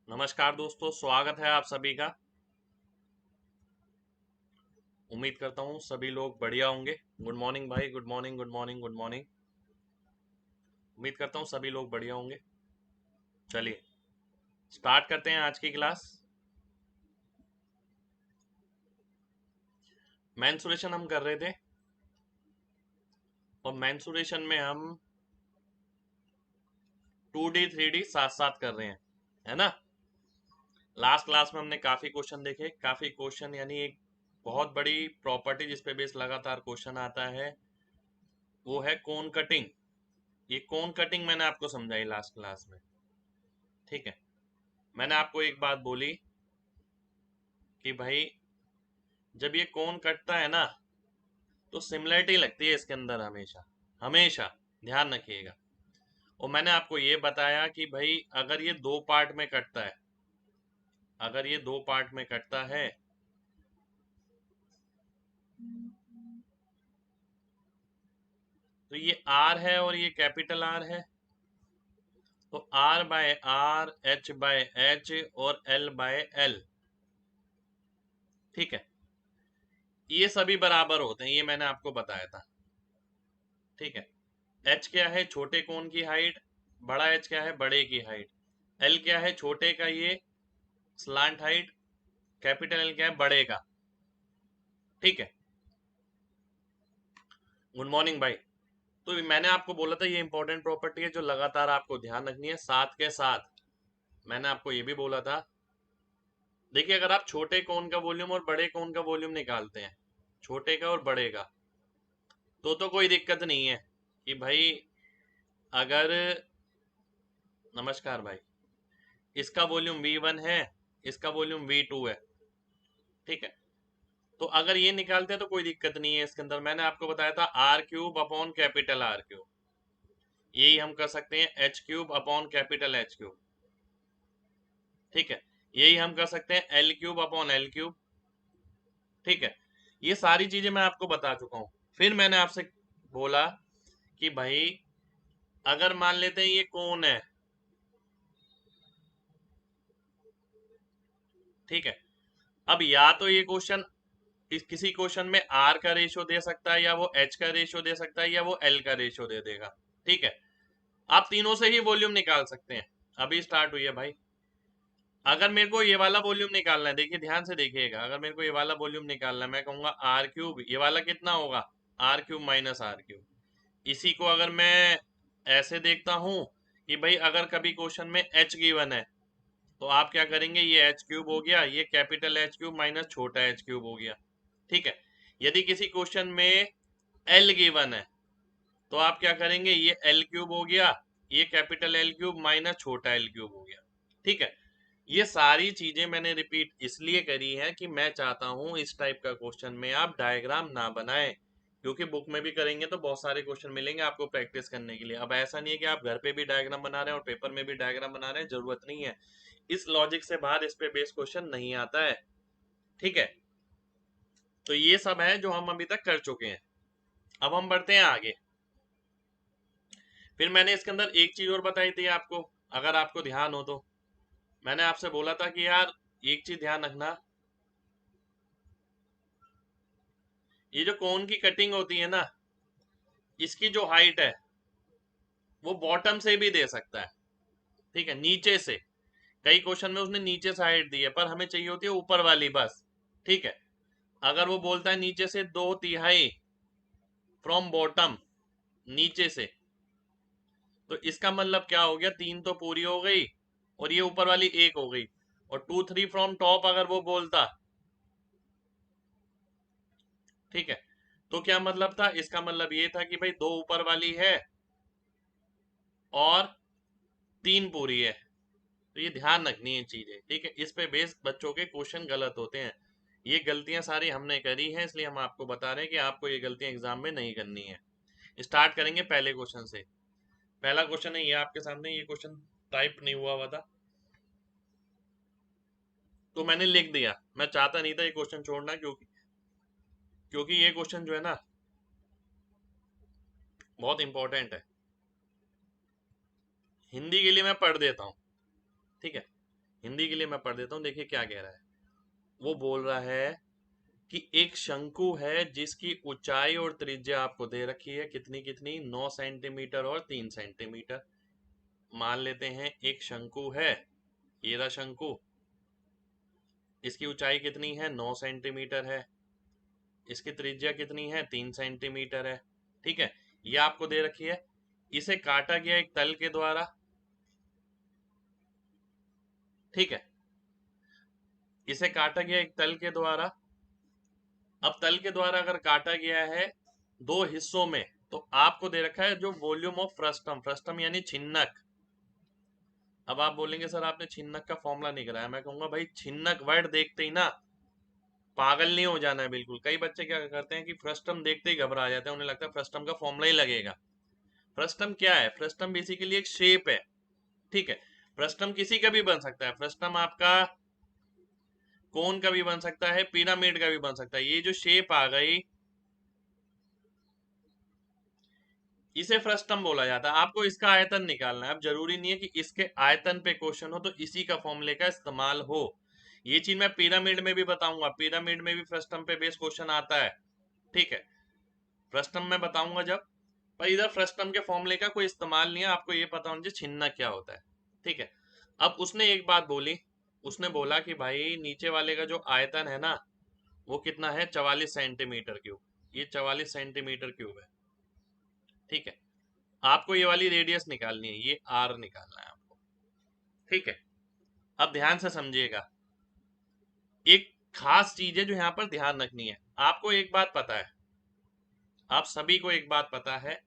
नमस्कार दोस्तों, स्वागत है आप सभी का। उम्मीद करता हूँ सभी लोग बढ़िया होंगे। गुड मॉर्निंग भाई, good morning, good morning, good morning. उम्मीद करता हूँ सभी लोग बढ़िया होंगे। चलिए स्टार्ट करते हैं आज की क्लास। मेंसुरेशन हम कर रहे थे और मेंसुरेशन में हम 2D 3D साथ साथ कर रहे हैं, है ना। लास्ट क्लास में हमने काफी क्वेश्चन देखे, काफी क्वेश्चन यानी एक बहुत बड़ी प्रॉपर्टी जिस पे बेस लगातार क्वेश्चन आता है वो है कोन कटिंग। ये कोन कटिंग मैंने आपको समझाई लास्ट क्लास में, ठीक है। मैंने आपको एक बात बोली कि भाई जब ये कोन कटता है ना तो सिमिलरिटी लगती है इसके अंदर हमेशा, हमेशा ध्यान रखिएगा। और मैंने आपको ये बताया कि भाई अगर ये दो पार्ट में कटता है, अगर ये दो पार्ट में कटता है तो ये आर है और ये कैपिटल आर है, तो R by R, H by H और एल बाय एल, ठीक है। ये सभी बराबर होते हैं, ये मैंने आपको बताया था, ठीक है। एच क्या है? छोटे कोण की हाइट। बड़ा एच क्या है? बड़े की हाइट। एल क्या है? छोटे का ये स्लांट हाइट। कैपिटल एल क्या है? बड़े का, ठीक है। गुड मॉर्निंग भाई। तो मैंने आपको बोला था ये इंपॉर्टेंट प्रॉपर्टी है जो लगातार आपको ध्यान रखनी है। साथ के साथ मैंने आपको ये भी बोला था, देखिए अगर आप छोटे कोण का वॉल्यूम और बड़े कोण का वॉल्यूम निकालते हैं, छोटे का और बड़े का, तो कोई दिक्कत नहीं है कि भाई अगर, नमस्कार भाई, इसका वॉल्यूम V1 है, इसका वॉल्यूम V2 है, ठीक है। तो अगर ये निकालते हैं तो कोई दिक्कत नहीं है इसके अंदर। मैंने आपको बताया था R cube upon capital R cube, यही हम कर सकते हैं H cube upon capital H cube, ठीक है। यही हम कर सकते हैं L cube upon L cube, ठीक है। ये सारी चीजें मैं आपको बता चुका हूं। फिर मैंने आपसे बोला कि भाई अगर मान लेते हैं ये कोण है, ठीक है। अब या तो ये क्वेश्चन किसी क्वेश्चन में आर का रेशियो दे सकता है, या वो एच का रेशियो दे सकता है, या वो एल का रेशियो दे देगा, ठीक है। आप तीनों से ही वॉल्यूम निकाल सकते हैं। अभी स्टार्ट हुई है भाई। अगर मेरे को ये वाला वॉल्यूम निकालना है, देखिए ध्यान से देखिएगा, अगर मेरे को ये वाला वॉल्यूम निकालना है, मैं कहूंगा आर क्यूब, ये वाला कितना होगा? R cube minus R cube. इसी को अगर मैं ऐसे देखता हूं कि भाई अगर कभी क्वेश्चन में एच गिवन है तो आप क्या करेंगे, ये एच क्यूब हो गया, ये कैपिटल एच क्यूब माइनस छोटा एच क्यूब हो गया, ठीक है। यदि किसी क्वेश्चन में एल गिवन है तो आप क्या करेंगे, ये एल क्यूब हो गया, ये कैपिटल एल क्यूब माइनस छोटा एल क्यूब हो गया, ठीक है। ये सारी चीजें मैंने रिपीट इसलिए करी है कि मैं चाहता हूं इस टाइप का क्वेश्चन में आप डायग्राम ना बनाएं, क्योंकि बुक में भी करेंगे तो बहुत सारे क्वेश्चन मिलेंगे आपको प्रैक्टिस करने के लिए। अब ऐसा नहीं है कि आप घर पे भी डायग्राम बना रहे हैं और पेपर में भी डायग्राम बना रहे हैं, जरूरत नहीं है। इस लॉजिक से बाहर इस पे बेस क्वेश्चन नहीं आता है, ठीक है। तो ये सब है जो हम अभी तक कर चुके हैं। अब हम बढ़ते हैं आगे। फिर मैंने इसके अंदर एक चीज और बताई थी आपको, अगर आपको ध्यान हो तो। मैंने आपसे बोला था कि यार एक चीज ध्यान रखना, ये जो कोन की कटिंग होती है ना, इसकी जो हाइट है वो बॉटम से भी दे सकता है, ठीक है, नीचे से। कई क्वेश्चन में उसने नीचे से हाइट दी है, पर हमें चाहिए होती है ऊपर वाली बस, ठीक है। अगर वो बोलता है नीचे से 2/3 फ्रॉम बॉटम, नीचे से, तो इसका मतलब क्या हो गया, 3 तो पूरी हो गई और ये ऊपर वाली 1 हो गई। और 2-3 फ्रॉम टॉप अगर वो बोलता, ठीक है, तो क्या मतलब था, इसका मतलब ये था कि भाई 2 ऊपर वाली है और 3 पूरी है। तो ये ध्यान रखनी है चीजें, ठीक है। इस पे बेस बच्चों के क्वेश्चन गलत होते हैं। ये गलतियां सारी हमने करी हैं, इसलिए हम आपको बता रहे हैं कि आपको ये गलतियां एग्जाम में नहीं करनी है। स्टार्ट करेंगे पहले क्वेश्चन से। पहला क्वेश्चन है ये आपके सामने, ये क्वेश्चन टाइप नहीं हुआ हुआ था तो मैंने लिख दिया। मैं चाहता नहीं था ये क्वेश्चन छोड़ना, क्योंकि क्योंकि ये क्वेश्चन जो है ना बहुत इंपॉर्टेंट है। हिंदी के लिए मैं पढ़ देता हूँ, ठीक है। हिंदी के लिए मैं पढ़ देता हूँ, देखिए क्या कह रहा है। वो बोल रहा है कि एक शंकु है जिसकी ऊंचाई और त्रिज्या आपको दे रखी है, कितनी कितनी, 9 सेंटीमीटर और 3 सेंटीमीटर। मान लेते हैं एक शंकु है, ये रहा शंकु, इसकी ऊंचाई कितनी है, 9 सेंटीमीटर है, इसकी त्रिज्या कितनी है, 3 सेंटीमीटर है। ठीक है, ये आपको दे रखी है। इसे काटा गया एक तल के द्वारा। ठीक है, इसे काटा गया एक तल के द्वारा। अब तल के द्वारा अगर काटा गया है दो हिस्सों में, तो आपको दे रखा है जो वॉल्यूम ऑफ फ्रस्टम, फ्रस्टम यानी छिन्नक। अब आप बोलेंगे सर आपने छिन्नक का फॉर्मूला नहीं कराया। मैं कहूंगा भाई छिन्नक वर्ड देखते ही ना पागल नहीं हो जाना है बिल्कुल। कई बच्चे क्या करते हैं कि फ्रस्टम देखते ही घबरा जाते हैं, उन्हें लगता है फ्रस्टम का फॉर्मूला ही लगेगा। फ्रस्टम क्या है, फ्रस्टम बेसिकली एक शेप है। ठीक है, फ्रस्टम किसी का भी बन सकता है, फ्रस्टम आपका कोन का भी बन सकता है, पिरामिड का भी बन सकता है। ये जो शेप आ गई इसे फ्रस्टम बोला जाता है। आपको इसका आयतन निकालना है। अब जरूरी नहीं है कि इसके आयतन पे क्वेश्चन हो तो इसी का फॉर्मूले का इस्तेमाल हो। ये चीज मैं पिरामिड में भी बताऊंगा, पिरामिड में भी फ्रस्टम पे बेस क्वेश्चन आता है। ठीक है, फ्रस्टम में बताऊंगा जब, पर इधर फ्रस्टम के फॉर्मूले का कोई इस्तेमाल नहीं है। आपको ये पता होना चाहिए छिन्नक क्या होता है। ठीक है, अब उसने एक बात बोली, उसने बोला कि भाई नीचे वाले का जो आयतन है ना वो कितना है, 44 सेंटीमीटर क्यूब। ये 44 सेंटीमीटर क्यूब है। ठीक है, आपको ये वाली रेडियस निकालनी है, ये आर निकालना है आपको। ठीक है, अब ध्यान से समझिएगा, एक खास चीज है जो यहाँ पर ध्यान रखनी है। आपको एक बात पता है, आप सभी को एक बात पता है।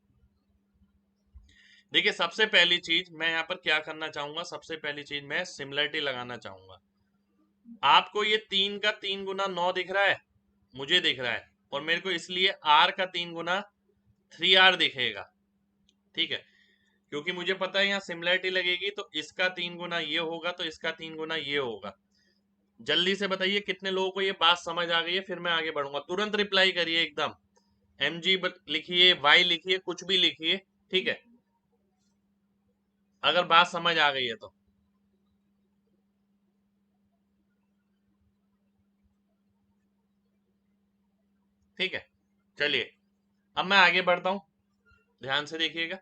देखिए सबसे पहली चीज मैं यहाँ पर क्या करना चाहूंगा, सबसे पहली चीज मैं सिमिलरिटी लगाना चाहूंगा। आपको ये 3 का 3 गुना 9 दिख रहा है, मुझे दिख रहा है, और मेरे को इसलिए r का 3 गुना 3r दिखेगा। ठीक है, क्योंकि मुझे पता है यहाँ सिमिलरिटी लगेगी, तो इसका 3 गुना ये होगा तो इसका 3 गुना ये होगा। जल्दी से बताइए कितने लोगों को ये बात समझ आ गई है, फिर मैं आगे बढ़ूंगा। तुरंत रिप्लाई करिए एकदम, mg लिखिए, y लिखिए, कुछ भी लिखिए। ठीक है, अगर बात समझ आ गई है तो। ठीक है, चलिए अब मैं आगे बढ़ता हूं, ध्यान से देखिएगा।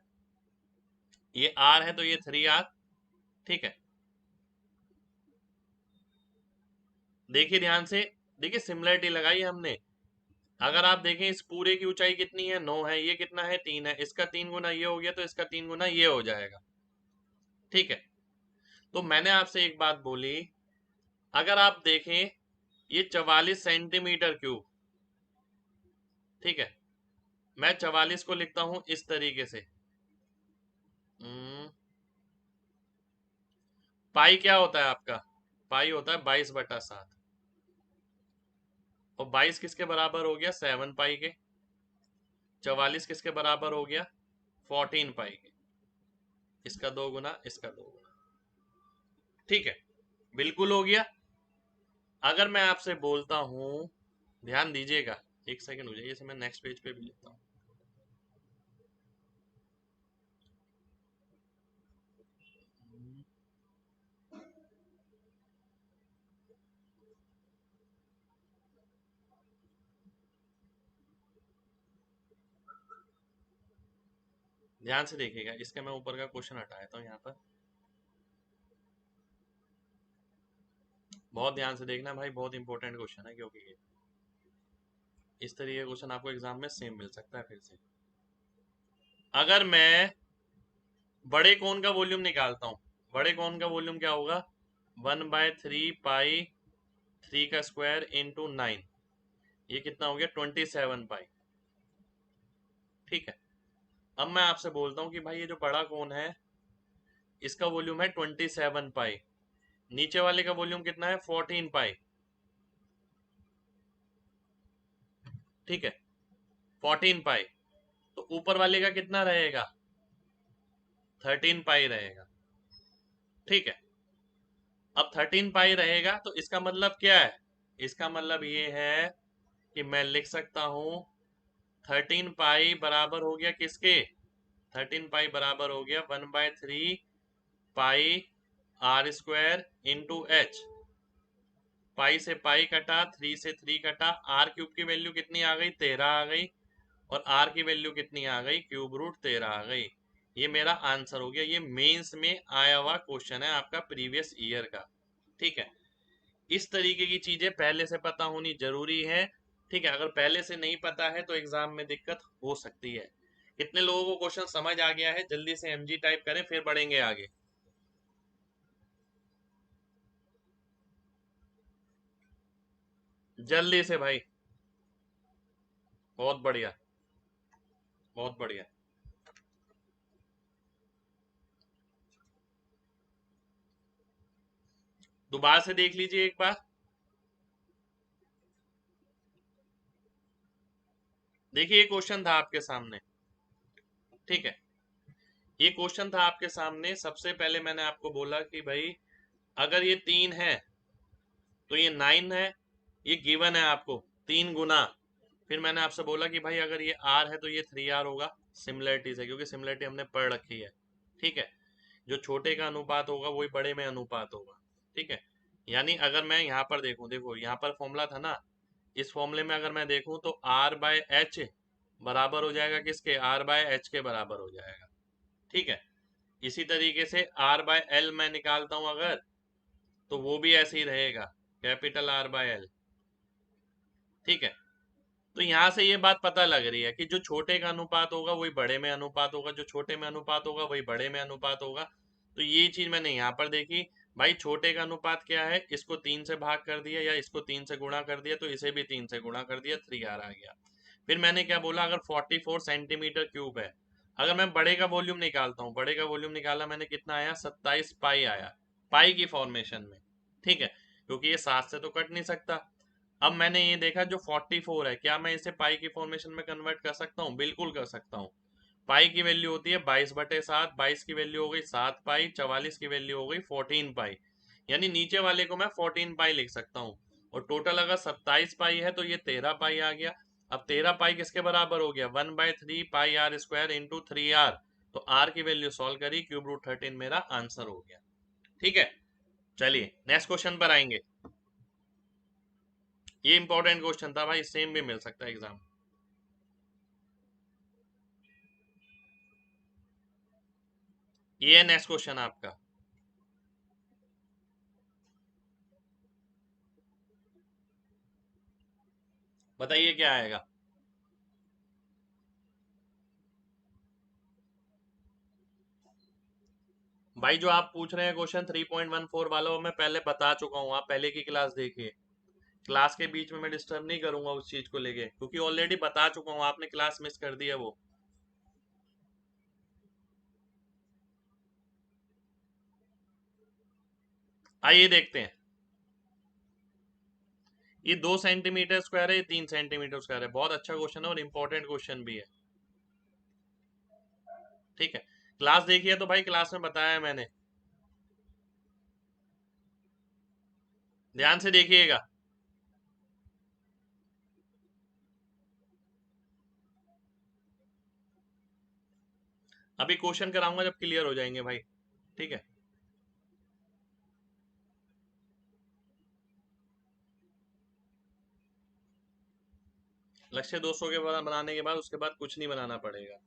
ये r है तो ये 3r। ठीक है, देखिए ध्यान से, देखिए सिमिलरिटी लगाई हमने। अगर आप देखें इस पूरे की ऊंचाई कितनी है, 9 है, ये कितना है, 3 है, इसका 3 गुना ये हो गया तो इसका 3 गुना ये हो जाएगा। ठीक है, तो मैंने आपसे एक बात बोली, अगर आप देखें ये 44 सेंटीमीटर क्यूब। ठीक है, मैं 44 को लिखता हूं इस तरीके से। पाई क्या होता है आपका, पाई होता है 22/7, और 22 किसके बराबर हो गया, 7 पाई के। 44 किसके बराबर हो गया, 14 पाई के। इसका 2 गुना, इसका 2 गुना। ठीक है, बिल्कुल हो गया। अगर मैं आपसे बोलता हूं, ध्यान दीजिएगा, एक सेकंड हो जाइए, इसे मैं नेक्स्ट पेज पे भी लिखता हूं। ध्यान से देखिएगा, इसके मैं ऊपर का क्वेश्चन हटाया था यहाँ पर। बहुत ध्यान से देखना भाई, बहुत इंपॉर्टेंट क्वेश्चन है, क्योंकि ये इस तरीके का क्वेश्चन आपको एग्जाम में सेम मिल सकता है फिर से। अगर मैं बड़े कोण का वॉल्यूम निकालता हूं, बड़े कोण का वॉल्यूम क्या होगा, 1/3 पाई 3 का स्क्वायर इंटू 9, ये कितना हो गया, 27 पाई। ठीक है, अब मैं आपसे बोलता हूं कि भाई ये जो बड़ा कोण है इसका वॉल्यूम है 27 पाई, नीचे वाले का वॉल्यूम कितना है, 14 पाई। ठीक है, 14 पाई, तो ऊपर वाले का कितना रहेगा, 13 पाई रहेगा। ठीक है, अब 13 पाई रहेगा तो इसका मतलब क्या है, इसका मतलब ये है कि मैं लिख सकता हूं 13 पाई बराबर हो गया, किसके, 13 पाई बराबर हो गया 1/3 pi R square into H, पाई से पाई कटा, 3 से 3 कटा, आर क्यूब की वैल्यू कितनी आ गई, 13 आ गई, और आर की वैल्यू कितनी आ गई, क्यूब रूट 13 आ गई। ये मेरा आंसर हो गया। ये मेंस में आया हुआ क्वेश्चन है आपका प्रीवियस ईयर का। ठीक है, इस तरीके की चीजें पहले से पता होनी जरूरी है। ठीक है, अगर पहले से नहीं पता है तो एग्जाम में दिक्कत हो सकती है। कितने लोगों को क्वेश्चन समझ आ गया है, जल्दी से एमजी टाइप करें, फिर बढ़ेंगे आगे। जल्दी से भाई। बहुत बढ़िया, बहुत बढ़िया। दोबारा से देख लीजिए एक बार। देखिए, ये क्वेश्चन था आपके सामने। ठीक है, ये क्वेश्चन था आपके सामने। सबसे पहले मैंने आपको बोला कि भाई अगर ये 3 है तो ये 9 है, ये गिवन है आपको 3 गुना। फिर मैंने आपसे बोला कि भाई अगर ये आर है तो ये 3R होगा, सिमिलरिटी से, क्योंकि सिमिलरिटी हमने पढ़ रखी है। ठीक है, जो छोटे का अनुपात होगा वही बड़े में अनुपात होगा। ठीक है, यानी अगर मैं यहाँ पर देखूं, देखो यहाँ पर फॉर्मूला था ना, इस फॉर्मूले में अगर मैं देखूं तो आर बाय एच बराबर हो जाएगा किसके, आर बाय एच के बराबर हो जाएगा। ठीक है, इसी तरीके से आर बाय एल मैं निकालता हूं अगर, तो वो भी ऐसे ही रहेगा, कैपिटल आर बाय एल। ठीक है, तो यहाँ से ये बात पता लग रही है कि जो छोटे का अनुपात होगा वही बड़े में अनुपात होगा, जो छोटे में अनुपात होगा वही बड़े में अनुपात होगा। तो ये चीज मैंने यहाँ पर देखी। भाई छोटे का अनुपात क्या है, इसको 3 से भाग कर दिया या इसको 3 से गुणा कर दिया, तो इसे भी 3 से गुणा कर दिया, 3R आ गया। फिर मैंने क्या बोला, अगर 44 सेंटीमीटर क्यूब है, अगर मैं बड़े का वॉल्यूम निकालता हूँ, बड़े का वॉल्यूम निकाला मैंने, कितना आया, 27 पाई आया, पाई की फॉर्मेशन में। ठीक है, क्योंकि ये 7 से तो कट नहीं सकता। अब मैंने ये देखा जो 44 है, क्या मैं इसे पाई की फॉर्मेशन में कन्वर्ट कर सकता हूँ, बिल्कुल कर सकता हूँ। पाई की वैल्यू होती है 22/7, 22 की वैल्यू हो गई 7 पाई, 44 की वैल्यू हो गई 14 पाई, यानी नीचे वाले को मैं 14 पाई लिख सकता हूँ। और टोटल अगर 27 पाई है तो ये 13 पाई आ गया। अब 13 पाई किसके बराबर हो गया, 1/3 pi R square into 3R। तो आर की वैल्यू सॉल्व करी, क्यूब रूट 13 मेरा आंसर हो गया। ठीक है, चलिए नेक्स्ट क्वेश्चन पर आएंगे। ये इंपॉर्टेंट क्वेश्चन था भाई, सेम भी मिल सकता है एग्जाम। ये है नेक्स्ट क्वेश्चन आपका। बताइए क्या आएगा। भाई जो आप पूछ रहे हैं क्वेश्चन 3.14 वाला, वो मैं पहले बता चुका हूँ, आप पहले की क्लास देखिए। क्लास के बीच में मैं डिस्टर्ब नहीं करूंगा उस चीज को लेके, क्योंकि ऑलरेडी बता चुका हूँ, आपने क्लास मिस कर दी है वो। आइए देखते हैं। ये 2 सेंटीमीटर स्क्वायर है, ये 3 सेंटीमीटर स्क्वायर है। बहुत अच्छा क्वेश्चन है और इंपॉर्टेंट क्वेश्चन भी है। ठीक है, क्लास देखिए तो भाई, क्लास में बताया है मैंने, ध्यान से देखिएगा। अभी क्वेश्चन कराऊंगा जब क्लियर हो जाएंगे भाई। ठीक है, लक्ष्य 200 के बाद बनाने के बाद उसके बाद कुछ नहीं बनाना पड़ेगा।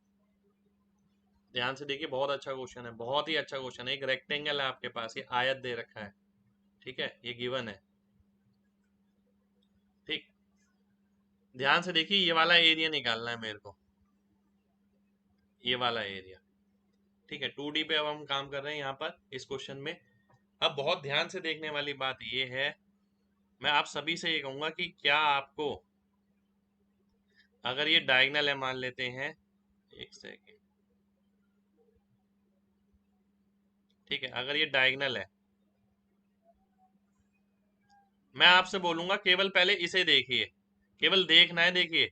ध्यान से देखिए, बहुत अच्छा क्वेश्चन है, बहुत ही अच्छा क्वेश्चन है। एक रेक्टेंगल है आपके पास, ये आयत दे रखा है। ठीक है, ये गिवन है। ठीक, ध्यान से देखिए, ये वाला एरिया निकालना है मेरे को, ये वाला एरिया। ठीक है, 2D पे अब हम काम कर रहे हैं यहाँ पर इस क्वेश्चन में। अब बहुत ध्यान से देखने वाली बात ये है, मैं आप सभी से ये कहूंगा कि क्या आपको, अगर ये डायगनल है मान लेते हैं, एक सेकेंड। ठीक है, अगर ये डायगनल है, मैं आपसे बोलूंगा केवल पहले इसे देखिए, केवल देखना है। देखिए,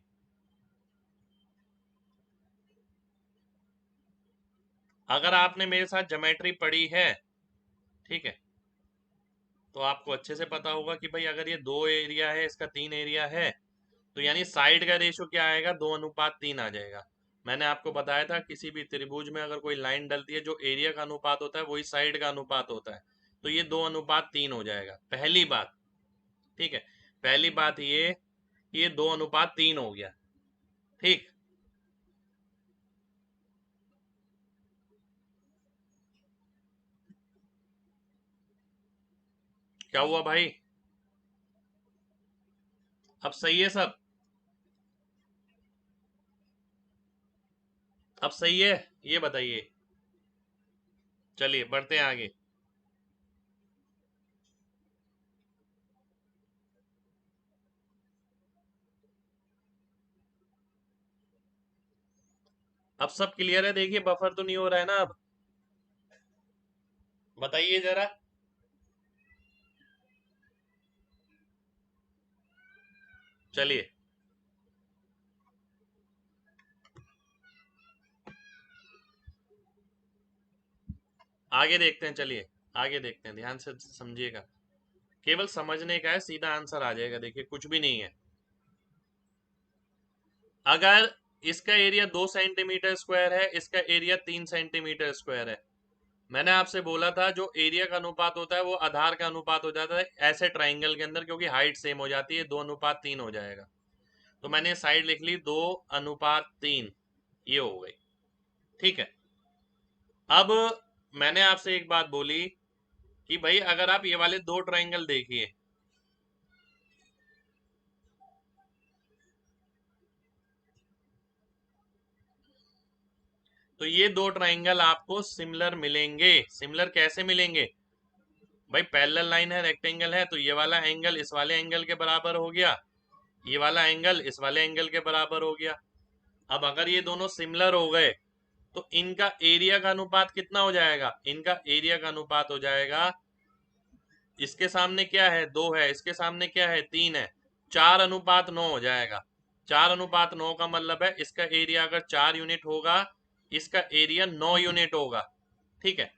अगर आपने मेरे साथ ज्योमेट्री पढ़ी है, ठीक है, तो आपको अच्छे से पता होगा कि भाई अगर ये 2 एरिया है, इसका 3 एरिया है, तो यानी साइड का रेशो क्या आएगा, 2:3 आ जाएगा। मैंने आपको बताया था किसी भी त्रिभुज में अगर कोई लाइन डलती है, जो एरिया का अनुपात होता है वही साइड का अनुपात होता है। तो ये 2:3 हो जाएगा, पहली बात। ठीक है, पहली बात ये 2:3 हो गया। ठीक, क्या हुआ भाई? अब सही है सब? अब सही है, ये बताइए। चलिए बढ़ते हैं आगे। अब सब क्लियर है? देखिए बफर तो नहीं हो रहा है ना अब? बताइए जरा। चलिए आगे देखते हैं, चलिए आगे देखते हैं, ध्यान से समझिएगा। केवल समझने का है, सीधा आंसर आ जाएगा। देखिए कुछ भी नहीं है। अगर इसका एरिया 2 सेंटीमीटर स्क्वायर है, इसका एरिया 3 सेंटीमीटर स्क्वायर है, मैंने आपसे बोला था जो एरिया का अनुपात होता है वो आधार का अनुपात हो जाता है ऐसे ट्राइंगल के अंदर, क्योंकि हाइट सेम हो जाती है, 2:3 हो जाएगा। तो मैंने साइड लिख ली 2:3, ये हो गई। ठीक है, अब मैंने आपसे एक बात बोली कि भाई अगर आप ये वाले दो ट्राइंगल देखिए, तो ये दो ट्राइंगल आपको सिमिलर मिलेंगे। सिमिलर कैसे मिलेंगे भाई? पैरेलल लाइन है, रेक्टेंगल है, तो ये वाला एंगल इस वाले एंगल के बराबर हो गया, ये वाला एंगल इस वाले एंगल के बराबर हो गया। अब अगर ये दोनों सिमिलर हो गए तो इनका एरिया का अनुपात कितना हो जाएगा? इनका एरिया का अनुपात हो जाएगा, इसके सामने क्या है? 2 है, इसके सामने क्या है? 3 है, 4:9 हो जाएगा। 4:9 का मतलब है इसका एरिया अगर 4 यूनिट होगा, इसका एरिया 9 यूनिट होगा। ठीक है,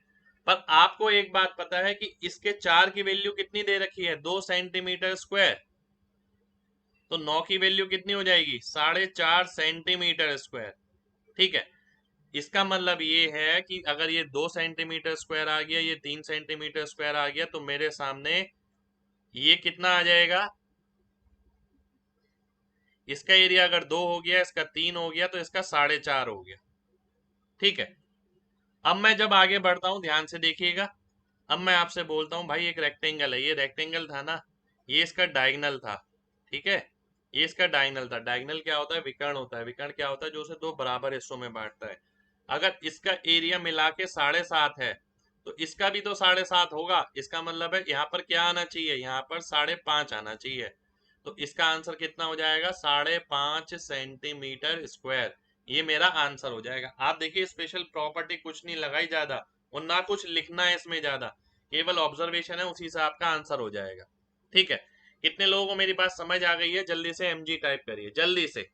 पर आपको एक बात पता है कि इसके 4 की वैल्यू कितनी दे रखी है? 2 सेंटीमीटर स्क्वायर। तो 9 की वैल्यू कितनी हो जाएगी? 4.5 सेंटीमीटर स्क्वायर। ठीक है, इसका मतलब ये है कि अगर ये 2 सेंटीमीटर स्क्वायर आ गया, ये 3 सेंटीमीटर स्क्वायर आ गया, तो मेरे सामने ये कितना आ जाएगा? इसका एरिया अगर 2 हो गया, इसका 3 हो गया, तो इसका 4.5 हो गया। ठीक है, अब मैं जब आगे बढ़ता हूं ध्यान से देखिएगा। अब मैं आपसे बोलता हूं भाई एक रेक्टेंगल है, ये रेक्टेंगल था ना, ये इसका डायगनल था। ठीक है, ये इसका डायगनल था। डायगनल क्या होता है? विकर्ण होता है। विकर्ण क्या होता है? जो उसे दो बराबर हिस्सों में बांटता है। अगर इसका एरिया मिला के 7.5 है, तो इसका भी तो 7.5 होगा। इसका मतलब है यहाँ पर क्या आना चाहिए? यहाँ पर 5.5 आना चाहिए। तो इसका आंसर कितना हो जाएगा? 5.5 सेंटीमीटर स्क्वायर। ये मेरा आंसर हो जाएगा। आप देखिए स्पेशल प्रॉपर्टी कुछ नहीं लगाई ज्यादा, और ना कुछ लिखना है इसमें ज्यादा, केवल ऑब्जर्वेशन है, उसी से आपका आंसर हो जाएगा। ठीक है, कितने लोगों को मेरी बात समझ आ गई है? जल्दी से एमजी टाइप करिए, जल्दी से।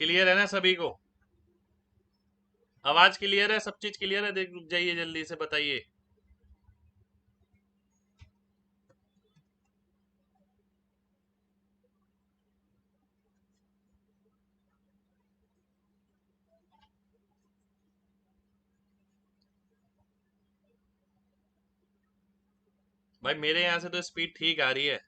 क्लियर है ना सभी को? आवाज क्लियर है? सब चीज क्लियर है? देख जाइए जल्दी से बताइए। भाई मेरे यहाँ से तो स्पीड ठीक आ रही है।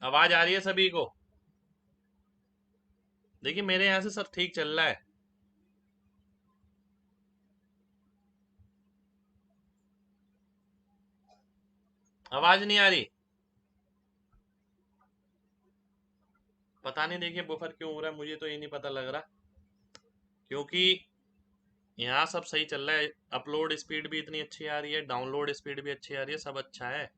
आवाज आ रही है सभी को? देखिए मेरे यहाँ से सब ठीक चल रहा है। आवाज नहीं आ रही? पता नहीं, देखिए बफर क्यों हो रहा है, मुझे तो ये नहीं पता लग रहा, क्योंकि यहाँ सब सही चल रहा है। अपलोड स्पीड भी इतनी अच्छी आ रही है, डाउनलोड स्पीड भी अच्छी आ रही है, सब अच्छा है।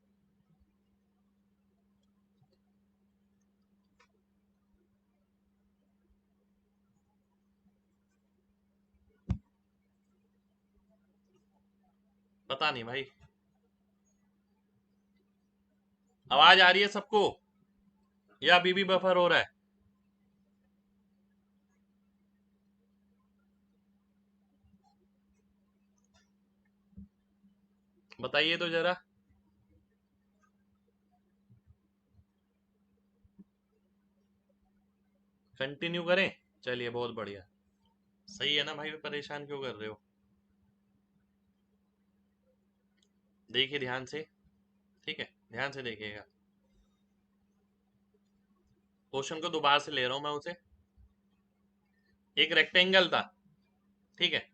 पता नहीं भाई, आवाज आ रही है सबको या अभी भी बफर हो रहा है? बताइए तो जरा। कंटिन्यू करें? चलिए बहुत बढ़िया। सही है ना भाई, परेशान क्यों कर रहे हो? देखिए ध्यान से, ठीक है, ध्यान से देखिएगा। क्वेश्चन को दोबारा से ले रहा हूं मैं उसे। एक रेक्टेंगल था, ठीक है,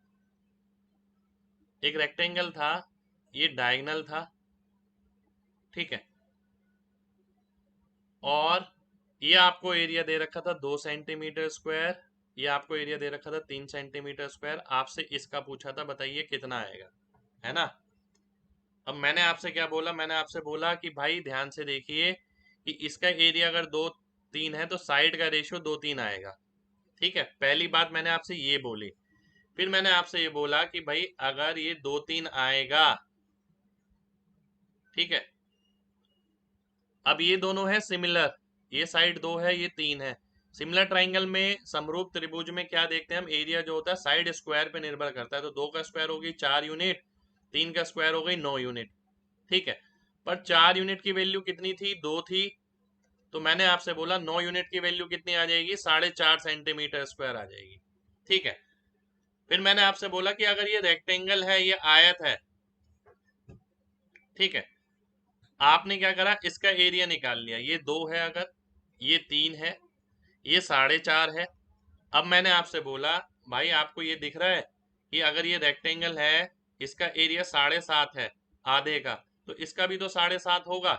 एक रेक्टेंगल था, ये डायगोनल था, ठीक है, और ये आपको एरिया दे रखा था 2 सेंटीमीटर स्क्वायर, ये आपको एरिया दे रखा था 3 सेंटीमीटर स्क्वायर। आपसे इसका पूछा था, बताइए कितना आएगा, है ना? अब मैंने आपसे क्या बोला, मैंने आपसे बोला कि भाई ध्यान से देखिए कि इसका एरिया अगर 2 3 है तो साइड का रेशियो 2 3 आएगा, ठीक है, पहली बात मैंने आपसे ये बोली। फिर मैंने आपसे ये बोला कि भाई अगर ये 2 3 आएगा, ठीक है, अब ये दोनों है सिमिलर, ये साइड 2 है, ये 3 है। सिमिलर ट्राइंगल में, समरूप त्रिभुज में क्या देखते हैं हम, एरिया जो होता है साइड स्क्वायर पे निर्भर करता है। तो 2 का स्क्वायर हो गई 4 यूनिट, 3 का स्क्वायर हो गई 9 यूनिट, ठीक है। पर 4 यूनिट की वैल्यू कितनी थी, 2 थी, तो मैंने आपसे बोला 9 यूनिट की वैल्यू कितनी आ जाएगी, 4.5 सेंटीमीटर स्क्वायर आ जाएगी, ठीक है। फिर मैंने आपसे बोला कि अगर ये रेक्टेंगल है, ये आयत है, ठीक है, आपने क्या करा, इसका एरिया निकाल लिया। ये 2 है, अगर ये 3 है, ये 4.5 है। अब मैंने आपसे बोला भाई आपको ये दिख रहा है कि अगर ये रेक्टेंगल है, इसका एरिया 7.5 है आधे का, तो इसका भी तो 7.5 होगा।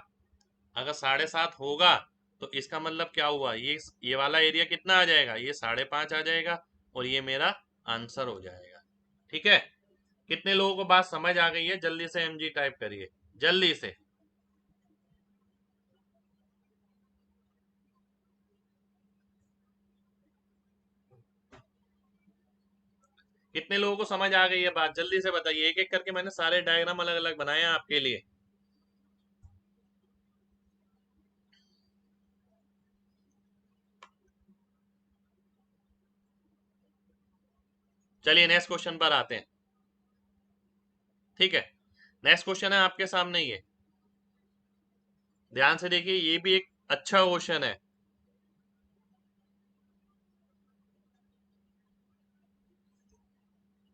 अगर 7.5 होगा तो इसका मतलब क्या हुआ, ये वाला एरिया कितना आ जाएगा, ये 5.5 आ जाएगा, और ये मेरा आंसर हो जाएगा, ठीक है। कितने लोगों को बात समझ आ गई है? जल्दी से एमजी टाइप करिए, जल्दी से। कितने लोगों को समझ आ गई है बात, जल्दी से बताइए, एक एक करके मैंने सारे डायग्राम अलग अलग बनाए हैं आपके लिए। चलिए नेक्स्ट क्वेश्चन पर आते हैं, ठीक है। नेक्स्ट क्वेश्चन है आपके सामने, ये ध्यान से देखिए, ये भी एक अच्छा क्वेश्चन है।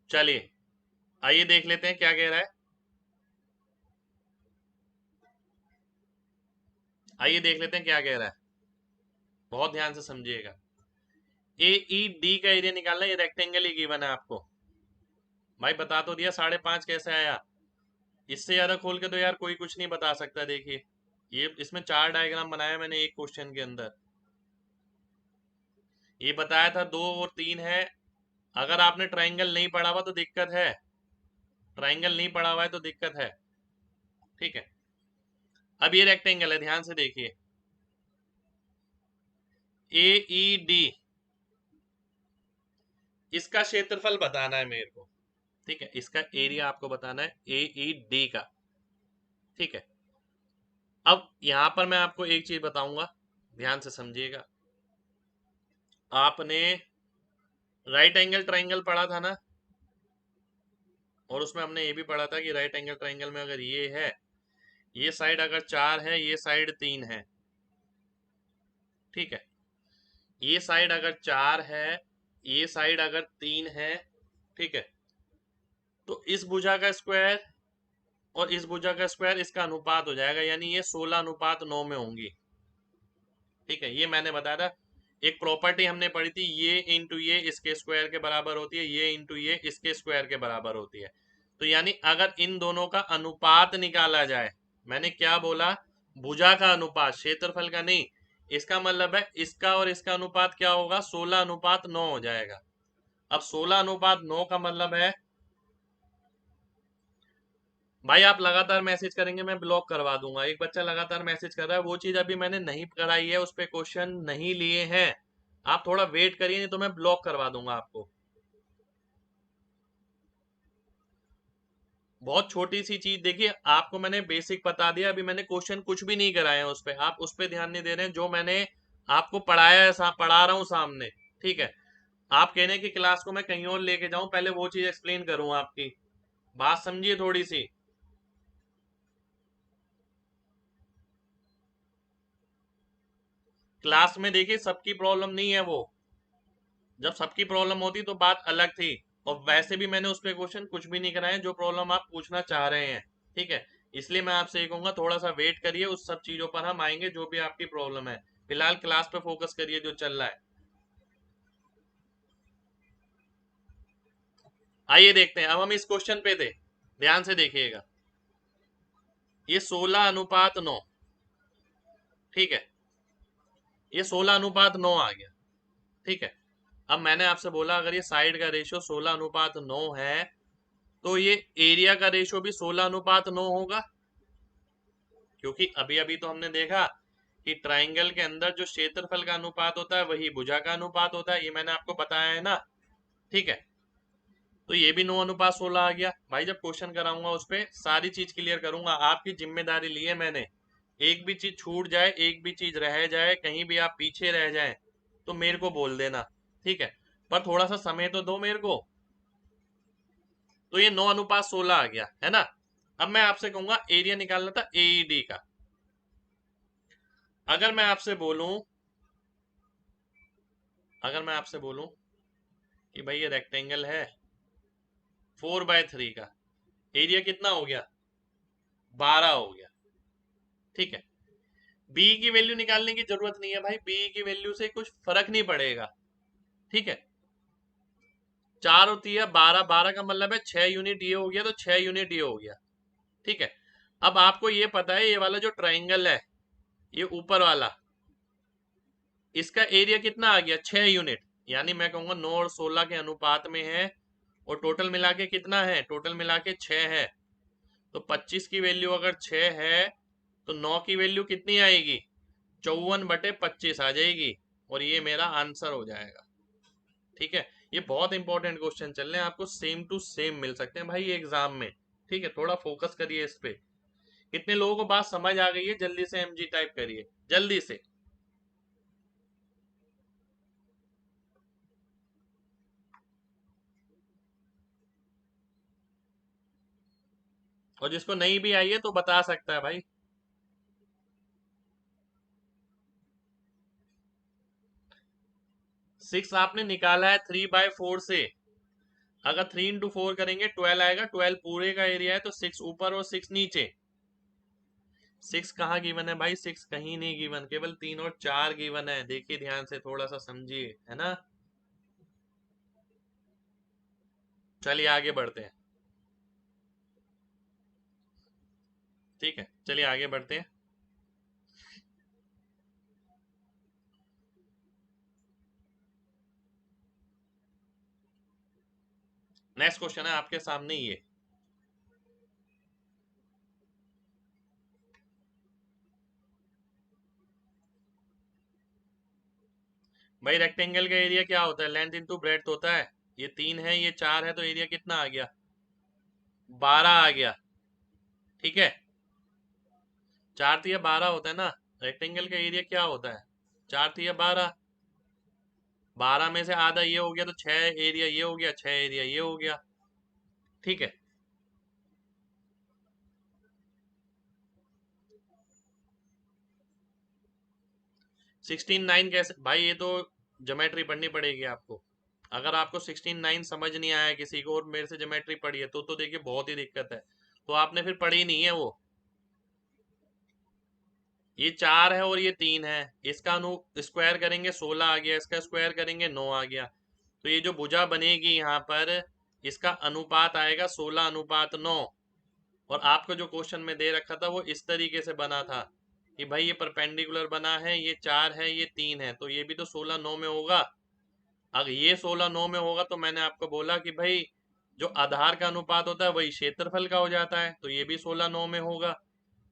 चलिए आइए देख लेते हैं क्या कह रहा है, आइए देख लेते हैं क्या कह रहा है, बहुत ध्यान से समझिएगा। ए ई डी का एरिया निकालना है, ये रेक्टेंगल ही गिवन है आपको। भाई बता तो दिया 5.5 कैसे आया, इससे ज्यादा खोल के तो यार कोई कुछ नहीं बता सकता। देखिए ये इसमें 4 डायग्राम बनाया मैंने एक क्वेश्चन के अंदर, ये बताया था 2 और 3 है। अगर आपने ट्राइंगल नहीं पढ़ा हुआ तो दिक्कत है, ट्राइंगल नहीं पढ़ा हुआ है तो दिक्कत है, ठीक है। अब ये रेक्टेंगल है, ध्यान से देखिए, ए ई डी, इसका क्षेत्रफल बताना है मेरे को, ठीक है, इसका एरिया आपको बताना है ए ई डी का, ठीक है। अब यहां पर मैं आपको एक चीज बताऊंगा, ध्यान से समझिएगा। आपने राइट एंगल ट्राइंगल पढ़ा था ना, और उसमें हमने ये भी पढ़ा था कि राइट एंगल ट्राइंगल में अगर ये है, ये साइड अगर 4 है, ये साइड 3 है, ठीक है, ये साइड अगर 4 है, ये साइड अगर 3 है, ठीक है, तो इस भुजा का स्क्वायर और इस भुजा का स्क्वायर, इसका अनुपात हो जाएगा, यानी ये 16:9 में होंगी, ठीक है, ये मैंने बताया था। एक प्रॉपर्टी हमने पढ़ी थी, ये इंटू ये इसके स्क्वायर के बराबर होती है, ये इंटू ये इसके स्क्वायर के बराबर होती है। तो यानी अगर इन दोनों का अनुपात निकाला जाए, मैंने क्या बोला, भुजा का अनुपात, क्षेत्रफल का नहीं, इसका मतलब है इसका और इसका अनुपात क्या होगा, 16:9 हो जाएगा। अब 16:9 का मतलब है, भाई आप लगातार मैसेज करेंगे मैं ब्लॉक करवा दूंगा। एक बच्चा लगातार मैसेज कर रहा है, वो चीज अभी मैंने नहीं कराई है, उस पे क्वेश्चन नहीं लिए हैं, आप थोड़ा वेट करिए, नहीं तो मैं ब्लॉक करवा दूंगा आपको। बहुत छोटी सी चीज देखिए, आपको मैंने बेसिक बता दिया, अभी मैंने क्वेश्चन कुछ भी नहीं कराए हैं उस पे, आप उस पे ध्यान नहीं दे रहे हैं जो मैंने आपको पढ़ाया है, पढ़ा रहा हूँ सामने। ठीक है, आप कह रहे हैं कि क्लास को मैं कहीं और लेके जाऊं, पहले वो चीज एक्सप्लेन करूं, आपकी बात समझिए थोड़ी सी। क्लास में देखिए सबकी प्रॉब्लम नहीं है वो, जब सबकी प्रॉब्लम होती तो बात अलग थी। और वैसे भी मैंने उस पर क्वेश्चन कुछ भी नहीं कराए जो प्रॉब्लम आप पूछना चाह रहे हैं। ठीक है, इसलिए मैं आपसे ये कहूंगा थोड़ा सा वेट करिए, उस सब चीजों पर हम आएंगे जो भी आपकी प्रॉब्लम है। फिलहाल क्लास पे फोकस करिए जो चल रहा है। आइए देखते हैं, अब हम इस क्वेश्चन पे थे, ध्यान से देखिएगा। ये 16:9, ठीक है, ये 16:9 आ गया। ठीक है, अब मैंने आपसे बोला अगर ये साइड का रेशियो 16:9 है, तो ये एरिया का रेशियो भी 16:9 होगा। क्योंकि अभी अभी तो हमने देखा कि ट्राइंगल के अंदर जो क्षेत्रफल का अनुपात होता है वही भुजा का अनुपात होता है, ये मैंने आपको बताया है ना। ठीक है, तो ये भी 9:16 आ गया। भाई जब क्वेश्चन कराऊंगा उस पर सारी चीज क्लियर करूंगा, आपकी जिम्मेदारी ली है मैंने। एक भी चीज छूट जाए, एक भी चीज रह जाए, कहीं भी आप पीछे रह जाए तो मेरे को बोल देना। ठीक है, पर थोड़ा सा समय तो दो मेरे को। तो ये 9:16 आ गया है ना। अब मैं आपसे कहूंगा एरिया निकालना था एईडी का। अगर मैं आपसे बोलूं, अगर मैं आपसे बोलूं कि भाई ये रेक्टेंगल है 4/3 का, एरिया कितना हो गया, 12 हो गया। ठीक है, बी की वैल्यू निकालने की जरूरत नहीं है भाई, बी की वैल्यू से कुछ फर्क नहीं पड़ेगा। ठीक है, 4 होती है 12, 12 का मतलब है 6 यूनिट ये हो गया, तो 6 यूनिट ये हो गया। ठीक है, अब आपको ये पता है ये वाला जो ट्राइंगल है, ये ऊपर वाला, इसका एरिया कितना आ गया, 6 यूनिट। यानी मैं कहूंगा 9 और 16 के अनुपात में है, और टोटल मिला के कितना है, टोटल मिला के 6 है। तो 25 की वैल्यू अगर 6 है, तो 9 की वैल्यू कितनी आएगी, 54/25 आ जाएगी, और ये मेरा आंसर हो जाएगा। ठीक है, ये बहुत इंपॉर्टेंट क्वेश्चन चल रहे हैं, आपको सेम टू सेम मिल सकते हैं भाई एग्जाम में। ठीक है, थोड़ा फोकस करिए इस पे। कितने लोगों को बात समझ आ गई है, जल्दी से एमजी टाइप करिए, जल्दी से। और जिसको नहीं भी आई है तो बता सकता है भाई। सिक्स आपने निकाला है 3/4 से, अगर 3 into 4 करेंगे 12 आएगा, 12 पूरे का एरिया है, तो 6 ऊपर और 6 नीचे। 6 कहाँ गिवन है भाई, 6 कहीं नहीं गिवन, केवल 3 और 4 गिवन है, देखिए ध्यान से, थोड़ा सा समझिए, है ना। चलिए आगे बढ़ते हैं। ठीक है, चलिए आगे बढ़ते हैं। नेक्स्ट क्वेश्चन है आपके सामने ये। भाई रेक्टेंगल का एरिया क्या होता है, लेंथ इंटू ब्रेड्थ होता है। ये 3 है, ये 4 है, तो एरिया कितना आ गया, 12 आ गया। ठीक है, 4 तिया 12 होता है ना, रेक्टेंगल का एरिया क्या होता है, 4 तिया 12, 12 में से आधा ये हो गया, तो 6 एरिया ये हो गया, 6 एरिया ये हो गया। ठीक है, 16:9 कैसे भाई, ये तो ज्योमेट्री पढ़नी पड़ेगी आपको। अगर आपको 16:9 समझ नहीं आया किसी को, और मेरे से ज्योमेट्री पढ़ी है, तो देखिए बहुत ही दिक्कत है, तो आपने फिर पढ़ी नहीं है वो। ये 4 है और ये 3 है, इसका अनु स्क्वायर करेंगे 16 आ गया, इसका स्क्वायर करेंगे 9 आ गया। तो ये जो भुजा बनेगी यहाँ पर, इसका अनुपात आएगा 16:9। और आपको जो क्वेश्चन में दे रखा था वो इस तरीके से बना था कि भाई ये परपेंडिकुलर बना है, ये 4 है, ये 3 है, तो ये भी तो 16:9 में होगा। अगर ये 16:9 में होगा तो मैंने आपको बोला कि भाई जो आधार का अनुपात होता है वही क्षेत्रफल का हो जाता है, तो ये भी 16:9 में होगा।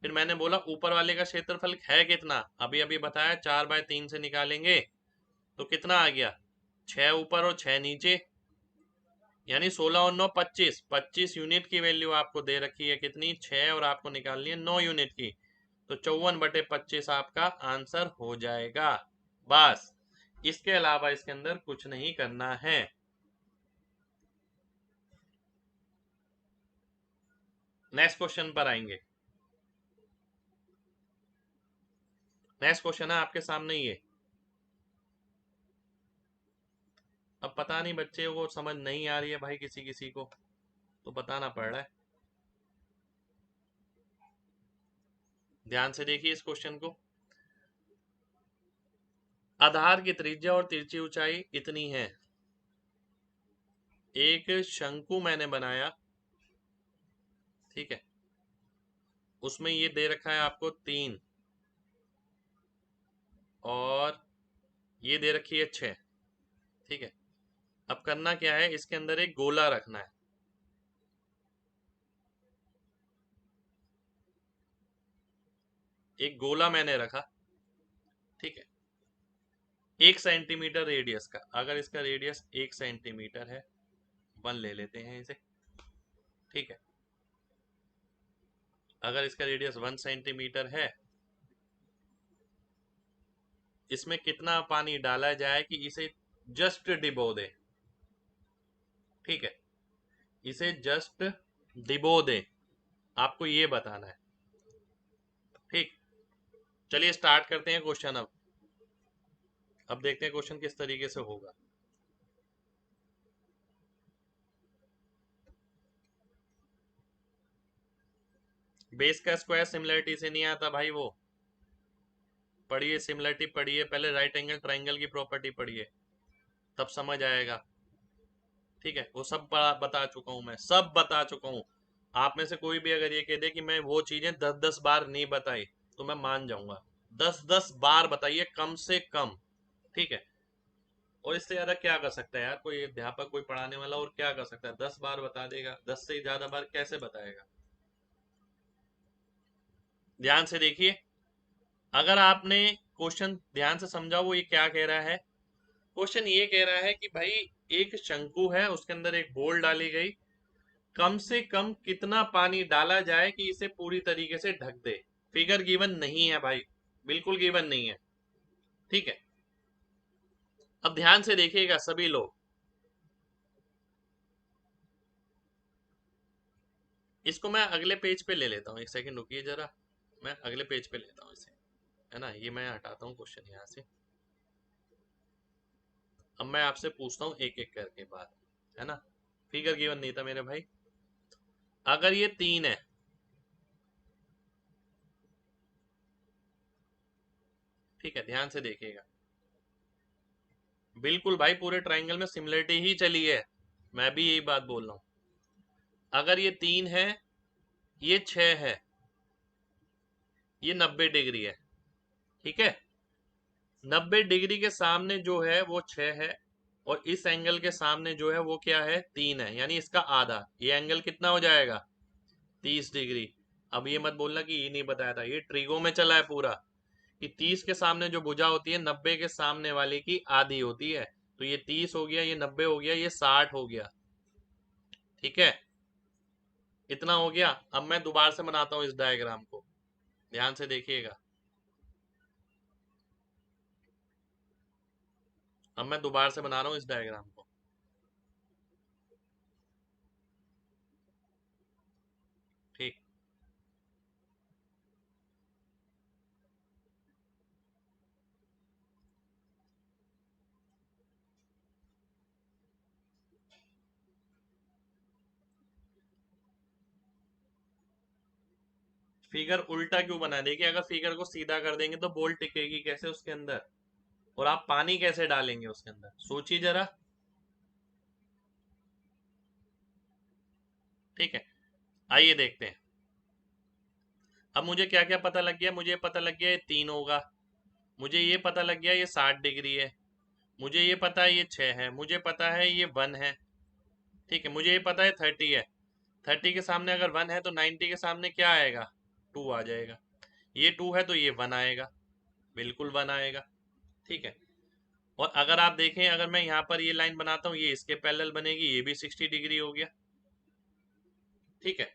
फिर मैंने बोला ऊपर वाले का क्षेत्रफल है कितना, अभी अभी बताया 4/3 से निकालेंगे तो कितना आ गया, 6 ऊपर और 6 नीचे, यानी 16 और 9 25, 25 यूनिट की वैल्यू आपको दे रखी है कितनी, 6, और आपको निकालनी है 9 यूनिट की। तो 54/25 आपका आंसर हो जाएगा। बस, इसके अलावा इसके अंदर कुछ नहीं करना है। नेक्स्ट क्वेश्चन पर आएंगे। नेक्स्ट क्वेश्चन है आपके सामने ये। अब पता नहीं बच्चे को समझ नहीं आ रही है भाई, किसी किसी को तो बताना पड़ रहा है। ध्यान से देखिए इस क्वेश्चन को। आधार की त्रिज्या और तिरछी ऊंचाई इतनी है। एक शंकु मैंने बनाया, ठीक है, उसमें ये दे रखा है आपको 3 और ये दे रखी है 6, ठीक है। अब करना क्या है, इसके अंदर एक गोला रखना है। एक गोला मैंने रखा, ठीक है, 1 सेंटीमीटर रेडियस का। अगर इसका रेडियस 1 सेंटीमीटर है, 1 ले लेते हैं इसे, ठीक है। अगर इसका रेडियस 1 सेंटीमीटर है, इसमें कितना पानी डाला जाए कि इसे जस्ट डिबो दे, ठीक है, इसे जस्ट डिबो दे, आपको ये बताना है, ठीक। चलिए स्टार्ट करते हैं क्वेश्चन। अब देखते हैं क्वेश्चन किस तरीके से होगा। बेस का स्क्वायर सिमिलरिटी से नहीं आता भाई, वो पढ़िए, सिमिलरिटी पढ़िए पहले, राइट एंगल ट्राइंगल की प्रॉपर्टी पढ़िए, तब समझ आएगा, ठीक है। वो सब बता चुका हूं मैं, सब बता चुका हूं। आप में से कोई भी अगर ये कह दे कि मैं वो चीजें 10-10 बार नहीं बताई तो मैं मान जाऊंगा। 10-10 बार बताइए कम से कम, ठीक है। और इससे ज्यादा क्या कर सकता है यार कोई अध्यापक, कोई पढ़ाने वाला, और क्या कर सकता है, 10 बार बता देगा, 10 से ज्यादा बार कैसे बताएगा। ध्यान से देखिए, अगर आपने क्वेश्चन ध्यान से समझा, वो ये क्या कह रहा है। क्वेश्चन ये कह रहा है कि भाई एक शंकु है, उसके अंदर एक बॉल डाली गई, कम से कम कितना पानी डाला जाए कि इसे पूरी तरीके से ढक दे। फिगर गिवन नहीं है भाई, बिल्कुल गिवन नहीं है, ठीक है। अब ध्यान से देखिएगा सभी लोग, इसको मैं अगले पेज पे ले लेता हूँ, एक सेकंड रुकिए जरा, मैं अगले पेज पे लेता हूँ इसे, है ना। ये मैं हटाता हूँ क्वेश्चन यहाँ से। अब मैं आपसे पूछता हूँ एक एक करके बात, है ना। फिगर गिवन नहीं था मेरे भाई। अगर ये 3 है, ठीक है, ध्यान से देखिएगा, बिल्कुल भाई पूरे ट्राइंगल में सिमिलरिटी ही चली है, मैं भी यही बात बोल रहा हूं। अगर ये 3 है, ये 6 है, ये 90 डिग्री है, ठीक है। 90 डिग्री के सामने जो है वो 6 है, और इस एंगल के सामने जो है वो क्या है, 3 है, यानी इसका आधा। ये एंगल कितना हो जाएगा, 30 डिग्री। अब ये मत बोलना कि ये नहीं बताया था, ये ट्रिगो में चला है पूरा, कि 30 के सामने जो भुजा होती है 90 के सामने वाले की आधी होती है। तो ये 30 हो गया, ये 90 हो गया, ये 60 हो गया, ठीक है। इतना हो गया। अब मैं दोबारा से बनाता हूं इस डायग्राम को, ध्यान से देखिएगा। अब मैं दोबारा से बना रहा हूं इस डायग्राम को, ठीक। फिगर उल्टा क्यों बना? देखिए अगर फिगर को सीधा कर देंगे तो बॉल टिकेगी कैसे उसके अंदर, और आप पानी कैसे डालेंगे उसके अंदर, सोचिए जरा। ठीक है, आइए देखते हैं। अब मुझे क्या क्या पता लग गया? मुझे पता लग गया ये 3 होगा, मुझे ये पता लग गया ये 60 डिग्री है, मुझे ये पता है ये 6 है, मुझे पता है ये 1 है। ठीक है, मुझे ये पता है 30 है। 30 के सामने अगर 1 है तो 90 के सामने क्या आएगा? 2 आ जाएगा। ये 2 है तो ये 1 आएगा, बिल्कुल 1 आएगा। ठीक है, और अगर आप देखें, अगर मैं यहाँ पर ये लाइन बनाता हूँ, ये इसके पैरेलल बनेगी, ये भी 60 डिग्री हो गया। ठीक है,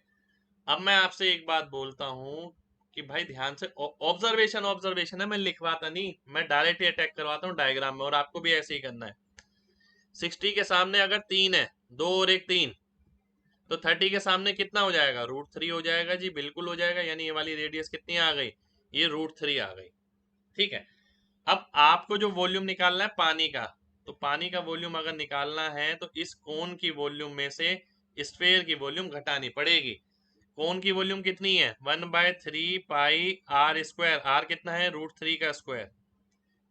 अब मैं आपसे एक बात बोलता हूँ कि भाई ध्यान से, ऑब्जर्वेशन ऑब्जर्वेशन है, मैं लिखवाता नहीं, मैं डायरेक्ट ही अटैक करवाता हूँ डायग्राम में, और आपको भी ऐसे ही करना है। 60 के सामने अगर 3 है, 2 और 1 3, तो 30 के सामने कितना हो जाएगा? √3 हो जाएगा जी, बिल्कुल हो जाएगा। यानी ये वाली रेडियस कितनी आ गई? ये √3 आ गई। ठीक है, अब आपको जो वॉल्यूम निकालना है पानी का, तो पानी का वॉल्यूम अगर निकालना है तो इस कोन की वॉल्यूम में से स्फेयर की वॉल्यूम घटानी पड़ेगी। कोन की वॉल्यूम कितनी है? 1/3 पाई आर स्क्वायर, आर कितना है? √3 का स्क्वायर,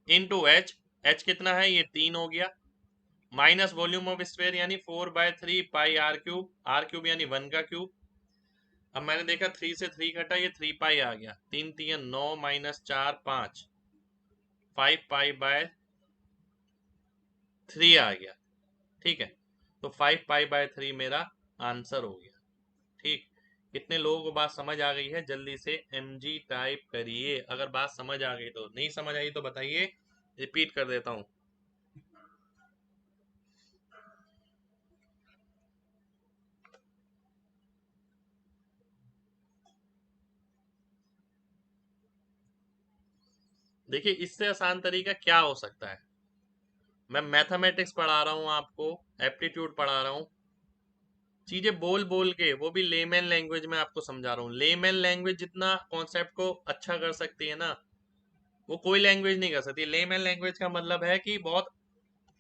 इंटू एच, एच कितना है? ये 3 हो गया, माइनस वॉल्यूम ऑफ स्फेयर यानी 4/3 पाई r³ r³ यानी 1 का क्यूब। अब मैंने देखा 3 से 3 घटा, ये 3 पाई आ गया, 3 3 9 माइनस 4 5, 5 पाई/3 आ गया। ठीक है, तो 5 पाई/3 मेरा आंसर हो गया। ठीक, कितने लोगों को बात समझ आ गई है? जल्दी से mg टाइप करिए अगर बात समझ आ गई। तो नहीं समझ आई तो बताइए, रिपीट कर देता हूं। देखिए इससे आसान तरीका क्या हो सकता है? मैं मैथमेटिक्स पढ़ा रहा हूं आपको, एप्टीट्यूड पढ़ा रहा हूं, चीजें बोल बोल के, वो भी लेमैन लैंग्वेज में आपको समझा रहा हूँ। लेमैन लैंग्वेज जितना कॉन्सेप्ट को अच्छा कर सकती है ना, वो कोई लैंग्वेज नहीं कर सकती। लेमैन लैंग्वेज का मतलब है कि बहुत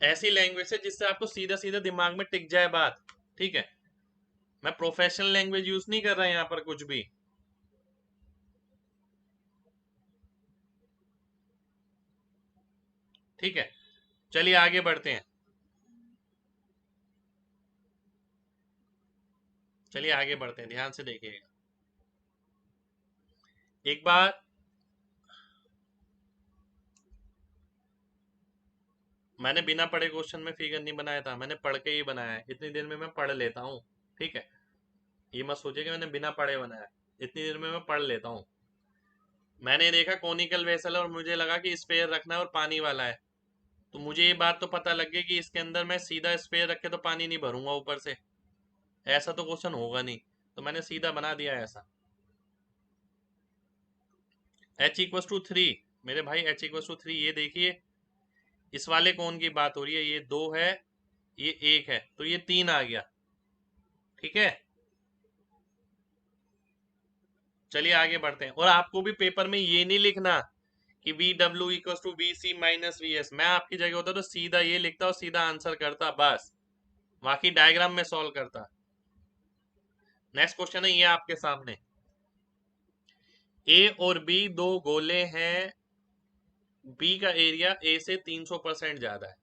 ऐसी लैंग्वेज है जिससे आपको सीधा सीधा दिमाग में टिक जाए बात। ठीक है, मैं प्रोफेशनल लैंग्वेज यूज नहीं कर रहा यहाँ पर कुछ भी। ठीक है, चलिए आगे बढ़ते हैं। चलिए आगे बढ़ते हैं, ध्यान से देखिएगा। एक बार मैंने बिना पढ़े क्वेश्चन में फिगर नहीं बनाया था, मैंने पढ़ के ही बनाया है। इतनी देर में मैं पढ़ लेता हूँ। ठीक है, ये मत सोचिए कि मैंने बिना पढ़े बनाया, इतनी देर में मैं पढ़ लेता हूँ। मैंने देखा कॉनिकल वेसल है और मुझे लगा कि स्फेयर रखना है और पानी वाला है, तो मुझे ये बात तो पता लग गई कि इसके अंदर मैं सीधा स्फेयर रख के तो पानी नहीं भरूंगा ऊपर से, ऐसा तो क्वेश्चन होगा नहीं, तो मैंने सीधा बना दिया ऐसा। h=3, मेरे भाई h=3, ये देखिए इस वाले कोण की बात हो रही है, ये 2 है, ये 1 है, तो ये 3 आ गया। ठीक है, चलिए आगे बढ़ते हैं। और आपको भी पेपर में ये नहीं लिखना कि VW=VC-VS, मैं आपकी जगह होता तो सीधा ये लिखता और सीधा आंसर करता, बस बाकी डायग्राम में सॉल्व करता। नेक्स्ट क्वेश्चन है ये आपके सामने। ए और बी दो गोले हैं, बी का एरिया ए से 300% ज्यादा है।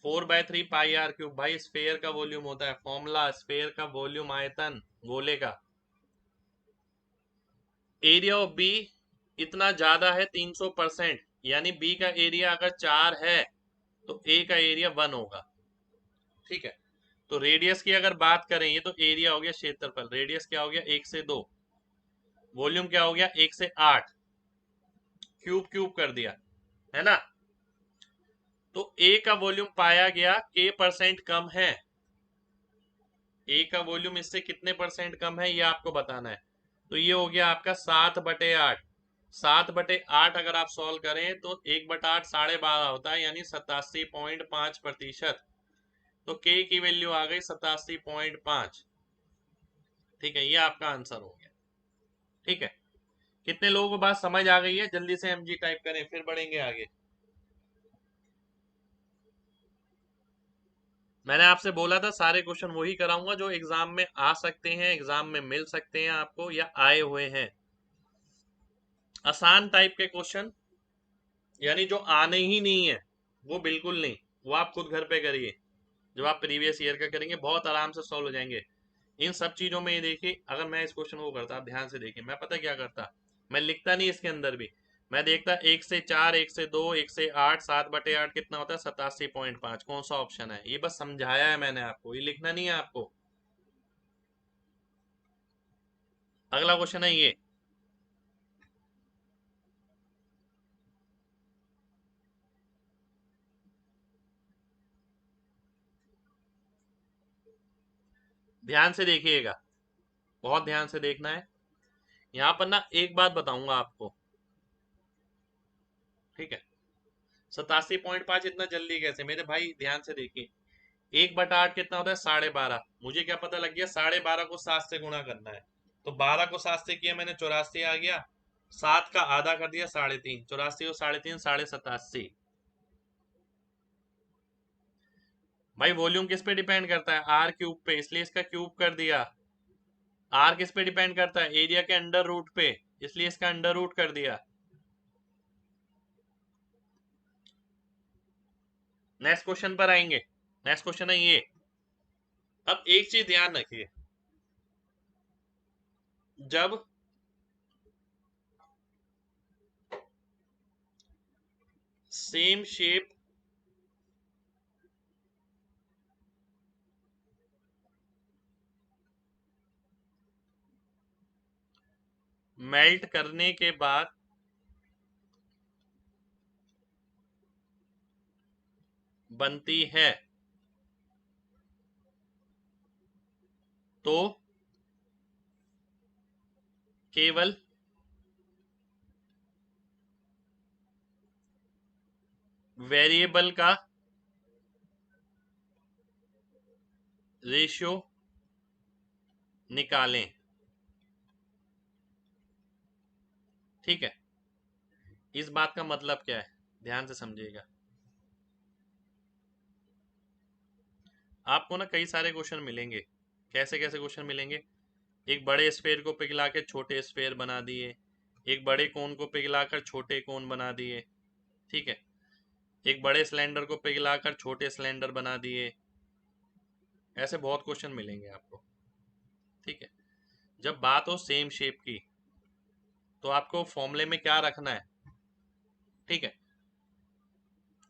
4/3 पाई r³ भाई स्फेयर का वॉल्यूम होता है, फॉर्मूला स्फेयर का वॉल्यूम, आयतन गोले का। एरिया ऑफ बी इतना ज्यादा है 300%, यानी बी का एरिया अगर 4 है तो ए का एरिया 1 होगा। ठीक है, तो रेडियस की अगर बात करें, ये तो एरिया हो गया क्षेत्रफल, रेडियस क्या हो गया 1 से 2, वॉल्यूम क्या हो गया 1 से 8, क्यूब क्यूब कर दिया है ना। तो ए का वॉल्यूम पाया गया k% कम है, ए का वॉल्यूम इससे कितने परसेंट कम है ये आपको बताना है। तो ये हो गया आपका 7/8, 7/8 अगर आप सॉल्व करें तो 1/8 12.5 होता है, यानी 87.5%। तो के की वैल्यू आ गई 87.5। ठीक है, ये आपका आंसर हो गया। ठीक है, कितने लोगों को बात समझ आ गई है? जल्दी से mg टाइप करें, फिर बढ़ेंगे आगे। मैंने आपसे बोला था सारे क्वेश्चन वही कराऊंगा जो एग्जाम में आ सकते हैं, एग्जाम में मिल सकते हैं आपको या आए हुए हैं। आसान टाइप के क्वेश्चन, यानी जो आने ही नहीं है वो बिल्कुल नहीं, वो आप खुद घर पे करिए। जब आप प्रीवियस ईयर का करेंगे बहुत आराम से सॉल्व हो जाएंगे। इन सब चीजों में ये देखिए, अगर मैं इस क्वेश्चन को करता, आप ध्यान से देखिए, मैं पता क्या करता, मैं लिखता नहीं इसके अंदर भी, मैं देखता 1 से 4, 1 से 2, 1 से 8, 7/8 कितना होता है, 87.5, कौन सा ऑप्शन है। ये बस समझाया है मैंने आपको, ये लिखना नहीं है आपको। अगला क्वेश्चन है ये, ध्यान से देखिएगा, बहुत ध्यान से देखना है। यहाँ पर ना एक बात बताऊंगा आपको, ठीक है। 87.5 इतना जल्दी कैसे, मेरे भाई ध्यान से देखिए। 1/8 कितना होता है, 12.5। मुझे क्या पता लग गया, 12.5 को 7 से गुणा करना है। तो 12 को 7 से किया मैंने, 84 आ गया। 7 का आधा कर दिया, 3.5। 84 और 3.5, 87.5। भाई वॉल्यूम किस पे डिपेंड करता है, आर क्यूब पे, इसलिए इसका क्यूब कर दिया। आर किस पे डिपेंड करता है, एरिया के अंडर रूट पे, इसलिए इसका अंडर रूट कर दिया। नेक्स्ट क्वेश्चन पर आएंगे। नेक्स्ट क्वेश्चन है ये। अब एक चीज ध्यान रखिए, जब सेम शेप मेल्ट करने के बाद बनती है तो केवल वेरिएबल का रेशियो निकालें, ठीक है। इस बात का मतलब क्या है, ध्यान से समझिएगा। आपको ना कई सारे क्वेश्चन मिलेंगे। कैसे कैसे क्वेश्चन मिलेंगे, एक बड़े स्फेयर को पिघला के छोटे स्फेयर बना दिए, एक बड़े कोन को पिघलाकर छोटे कोन बना दिए, ठीक है। एक बड़े सिलेंडर को पिघलाकर छोटे सिलेंडर बना दिए। ऐसे बहुत क्वेश्चन मिलेंगे आपको, ठीक है। जब बात हो सेम शेप की, तो आपको फॉर्मूले में क्या रखना है, ठीक है।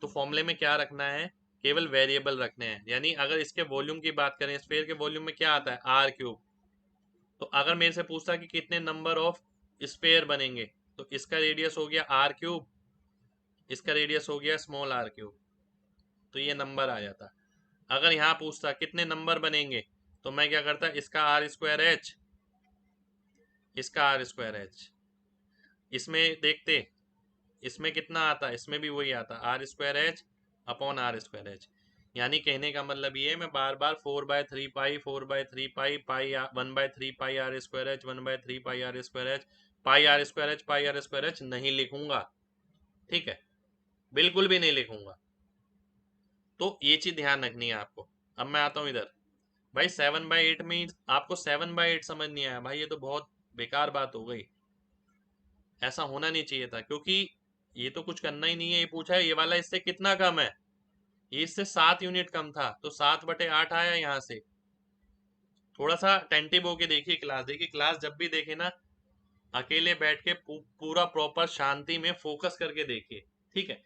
तो फॉर्मूले में क्या रखना है, केवल वेरिएबल रखने हैं। यानी अगर इसके वॉल्यूम की बात करें, स्फीयर के वॉल्यूम में क्या आता है, आर क्यूब। तो अगर मेरे से पूछता कि कितने नंबर ऑफ स्फीयर बनेंगे, तो इसका रेडियस हो गया आर क्यूब, इसका रेडियस हो गया स्मॉल आर क्यूब, तो ये नंबर आ जाता। अगर यहाँ पूछता कितने नंबर बनेंगे, तो मैं क्या करता, इसका आर स्क्वायर एच, इसका आर स्क्वायर एच। इसमें देखते, इसमें कितना आता, इसमें भी वही आता, R square H upon R square H. यानी कहने का मतलब ये है, मैं बार बार 4/3 pi, 4/3 pi, pi 1/3 pi R square H, 1/3 pi R square H, pi R square H, pi R square H नहीं लिखूंगा, ठीक है। बिल्कुल भी नहीं लिखूंगा। तो ये चीज ध्यान रखनी है आपको। अब मैं आता हूँ इधर। भाई 7/8 में आपको 7/8 समझ नहीं आया, भाई ये तो बहुत बेकार बात हो गई। ऐसा होना नहीं चाहिए था, क्योंकि ये तो कुछ करना ही नहीं है। ये पूछा है ये वाला इससे कितना कम है, ये इससे 7 यूनिट कम था, तो 7/8 आया यहाँ से। थोड़ा सा टेंटिव होके देखिए क्लास, देखिए क्लास जब भी देखे ना, अकेले बैठ के पूरा प्रॉपर शांति में फोकस करके देखिए, ठीक है।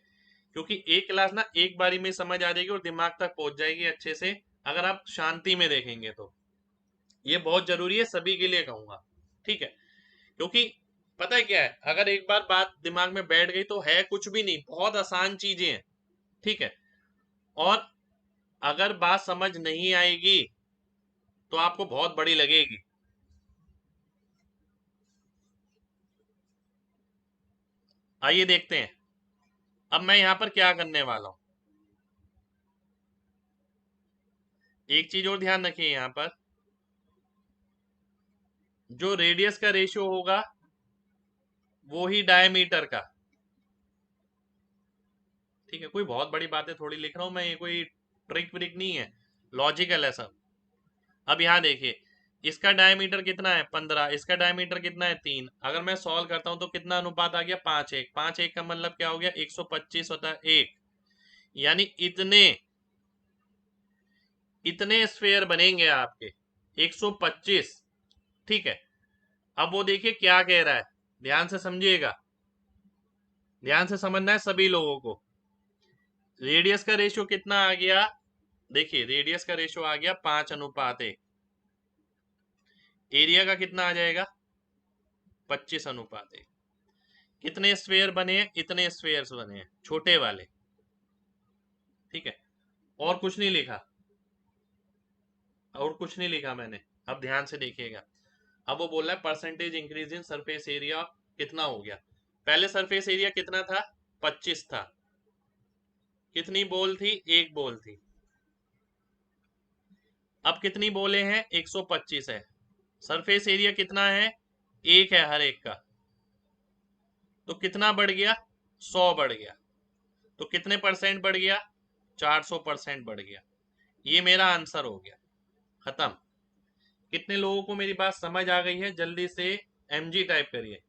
क्योंकि एक क्लास ना एक बारी में समझ आ जाएगी और दिमाग तक पहुंच जाएगी अच्छे से, अगर आप शांति में देखेंगे तो। ये बहुत जरूरी है, सभी के लिए कहूंगा, ठीक है। क्योंकि पता है क्या है, अगर एक बार बात दिमाग में बैठ गई तो है कुछ भी नहीं, बहुत आसान चीजें हैं, ठीक है। और अगर बात समझ नहीं आएगी तो आपको बहुत बड़ी लगेगी। आइए देखते हैं, अब मैं यहां पर क्या करने वाला हूं। एक चीज और ध्यान रखिए, यहां पर जो रेडियस का रेशियो होगा वो ही डायमीटर का, ठीक है। कोई बहुत बड़ी बातें थोड़ी लिख रहा हूं मैं, ये कोई ट्रिक व्रिक नहीं है। लॉजिकल है सब। अब यहाँ देखिए, इसका डायमीटर कितना है 15, इसका डायमीटर कितना है 3। अगर मैं सॉल्व करता हूं तो कितना अनुपात आ गया 5:1। 5:1 का मतलब क्या हो गया 125 होता है 1, यानी इतने इतने स्फेयर बनेंगे आपके 125। ठीक है, अब वो देखिए क्या कह रहा है, ध्यान से समझिएगा, ध्यान से समझना है सभी लोगों को। रेडियस का रेशियो कितना आ गया, देखिए रेडियस का रेशियो आ गया 5:1। एरिया का कितना आ जाएगा 25:1। कितने स्फेयर बने हैं, इतने स्फेयर्स बने हैं छोटे वाले। ठीक है, और कुछ नहीं लिखा, और कुछ नहीं लिखा मैंने। अब ध्यान से देखिएगा, अब वो बोल रहा है percentage increase in surface area कितना हो गया। पहले सरफेस एरिया कितना था 25 था, कितनी बॉल थी, एक बॉल थी। अब कितनी बोले हैं 125 है, सरफेस एरिया कितना है, एक है हर एक का, तो कितना बढ़ गया 100 बढ़ गया, तो कितने परसेंट बढ़ गया 400% बढ़ गया। ये मेरा आंसर हो गया, खत्म। कितने लोगों को मेरी बात समझ आ गई है, जल्दी से mg टाइप करिए।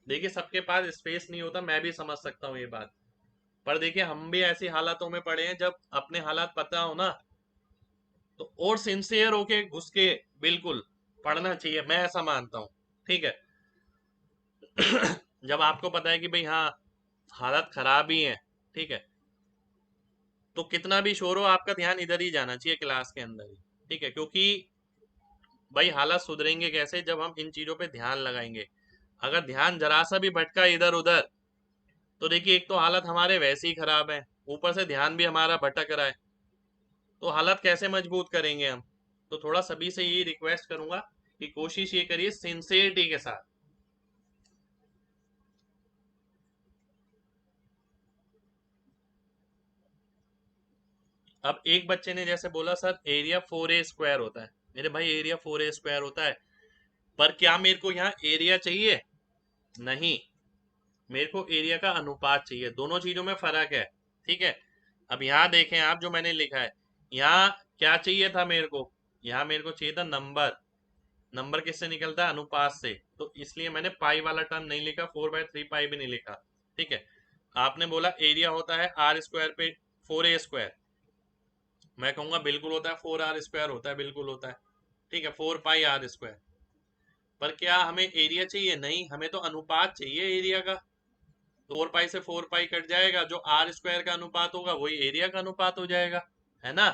देखिए सबके पास स्पेस नहीं होता, मैं भी समझ सकता हूँ ये बात, पर देखिए हम भी ऐसी हालातों में पड़े हैं जब अपने हालात पता हो ना, तो और सिंसियर होके घुस के बिल्कुल पढ़ना चाहिए, मैं ऐसा मानता हूँ। ठीक है, जब आपको पता है कि भाई हाँ हालत खराब ही है, ठीक है, तो कितना भी शोर हो आपका ध्यान इधर ही जाना चाहिए क्लास के अंदर ही। ठीक है, क्योंकि भाई हालात सुधरेंगे कैसे, जब हम इन चीजों पे ध्यान लगाएंगे। अगर ध्यान जरा सा भी भटका इधर उधर, तो देखिए एक तो हालत हमारे वैसे ही खराब है, ऊपर से ध्यान भी हमारा भटक रहा है, तो हालत कैसे मजबूत करेंगे हम। तो थोड़ा सभी से ये रिक्वेस्ट करूंगा कि कोशिश ये करिए सिंसियरिटी के साथ। अब एक बच्चे ने जैसे बोला सर एरिया 4a² होता है, मेरे भाई एरिया 4a² होता है, पर क्या मेरे को यहाँ एरिया चाहिए, नहीं, मेरे को एरिया का अनुपात चाहिए, दोनों चीजों में फर्क है। ठीक है, अब यहाँ देखें आप जो मैंने लिखा है, यहाँ क्या चाहिए था मेरे को, यहाँ मेरे को चाहिए था नंबर। नंबर किससे निकलता है, अनुपात से, तो इसलिए मैंने पाई वाला टर्म नहीं लिखा, 4/3 पाई भी नहीं लिखा। ठीक है, आपने बोला एरिया होता है r² पे 4a², मैं कहूंगा बिल्कुल होता है, 4r² होता है, बिल्कुल होता है। ठीक है, 4πr², पर क्या हमें एरिया चाहिए, नहीं, हमें तो अनुपात चाहिए एरिया का। तो 4 पाई से 4 पाई कट जाएगा, जो r² का अनुपात होगा वही एरिया का अनुपात हो जाएगा, है ना।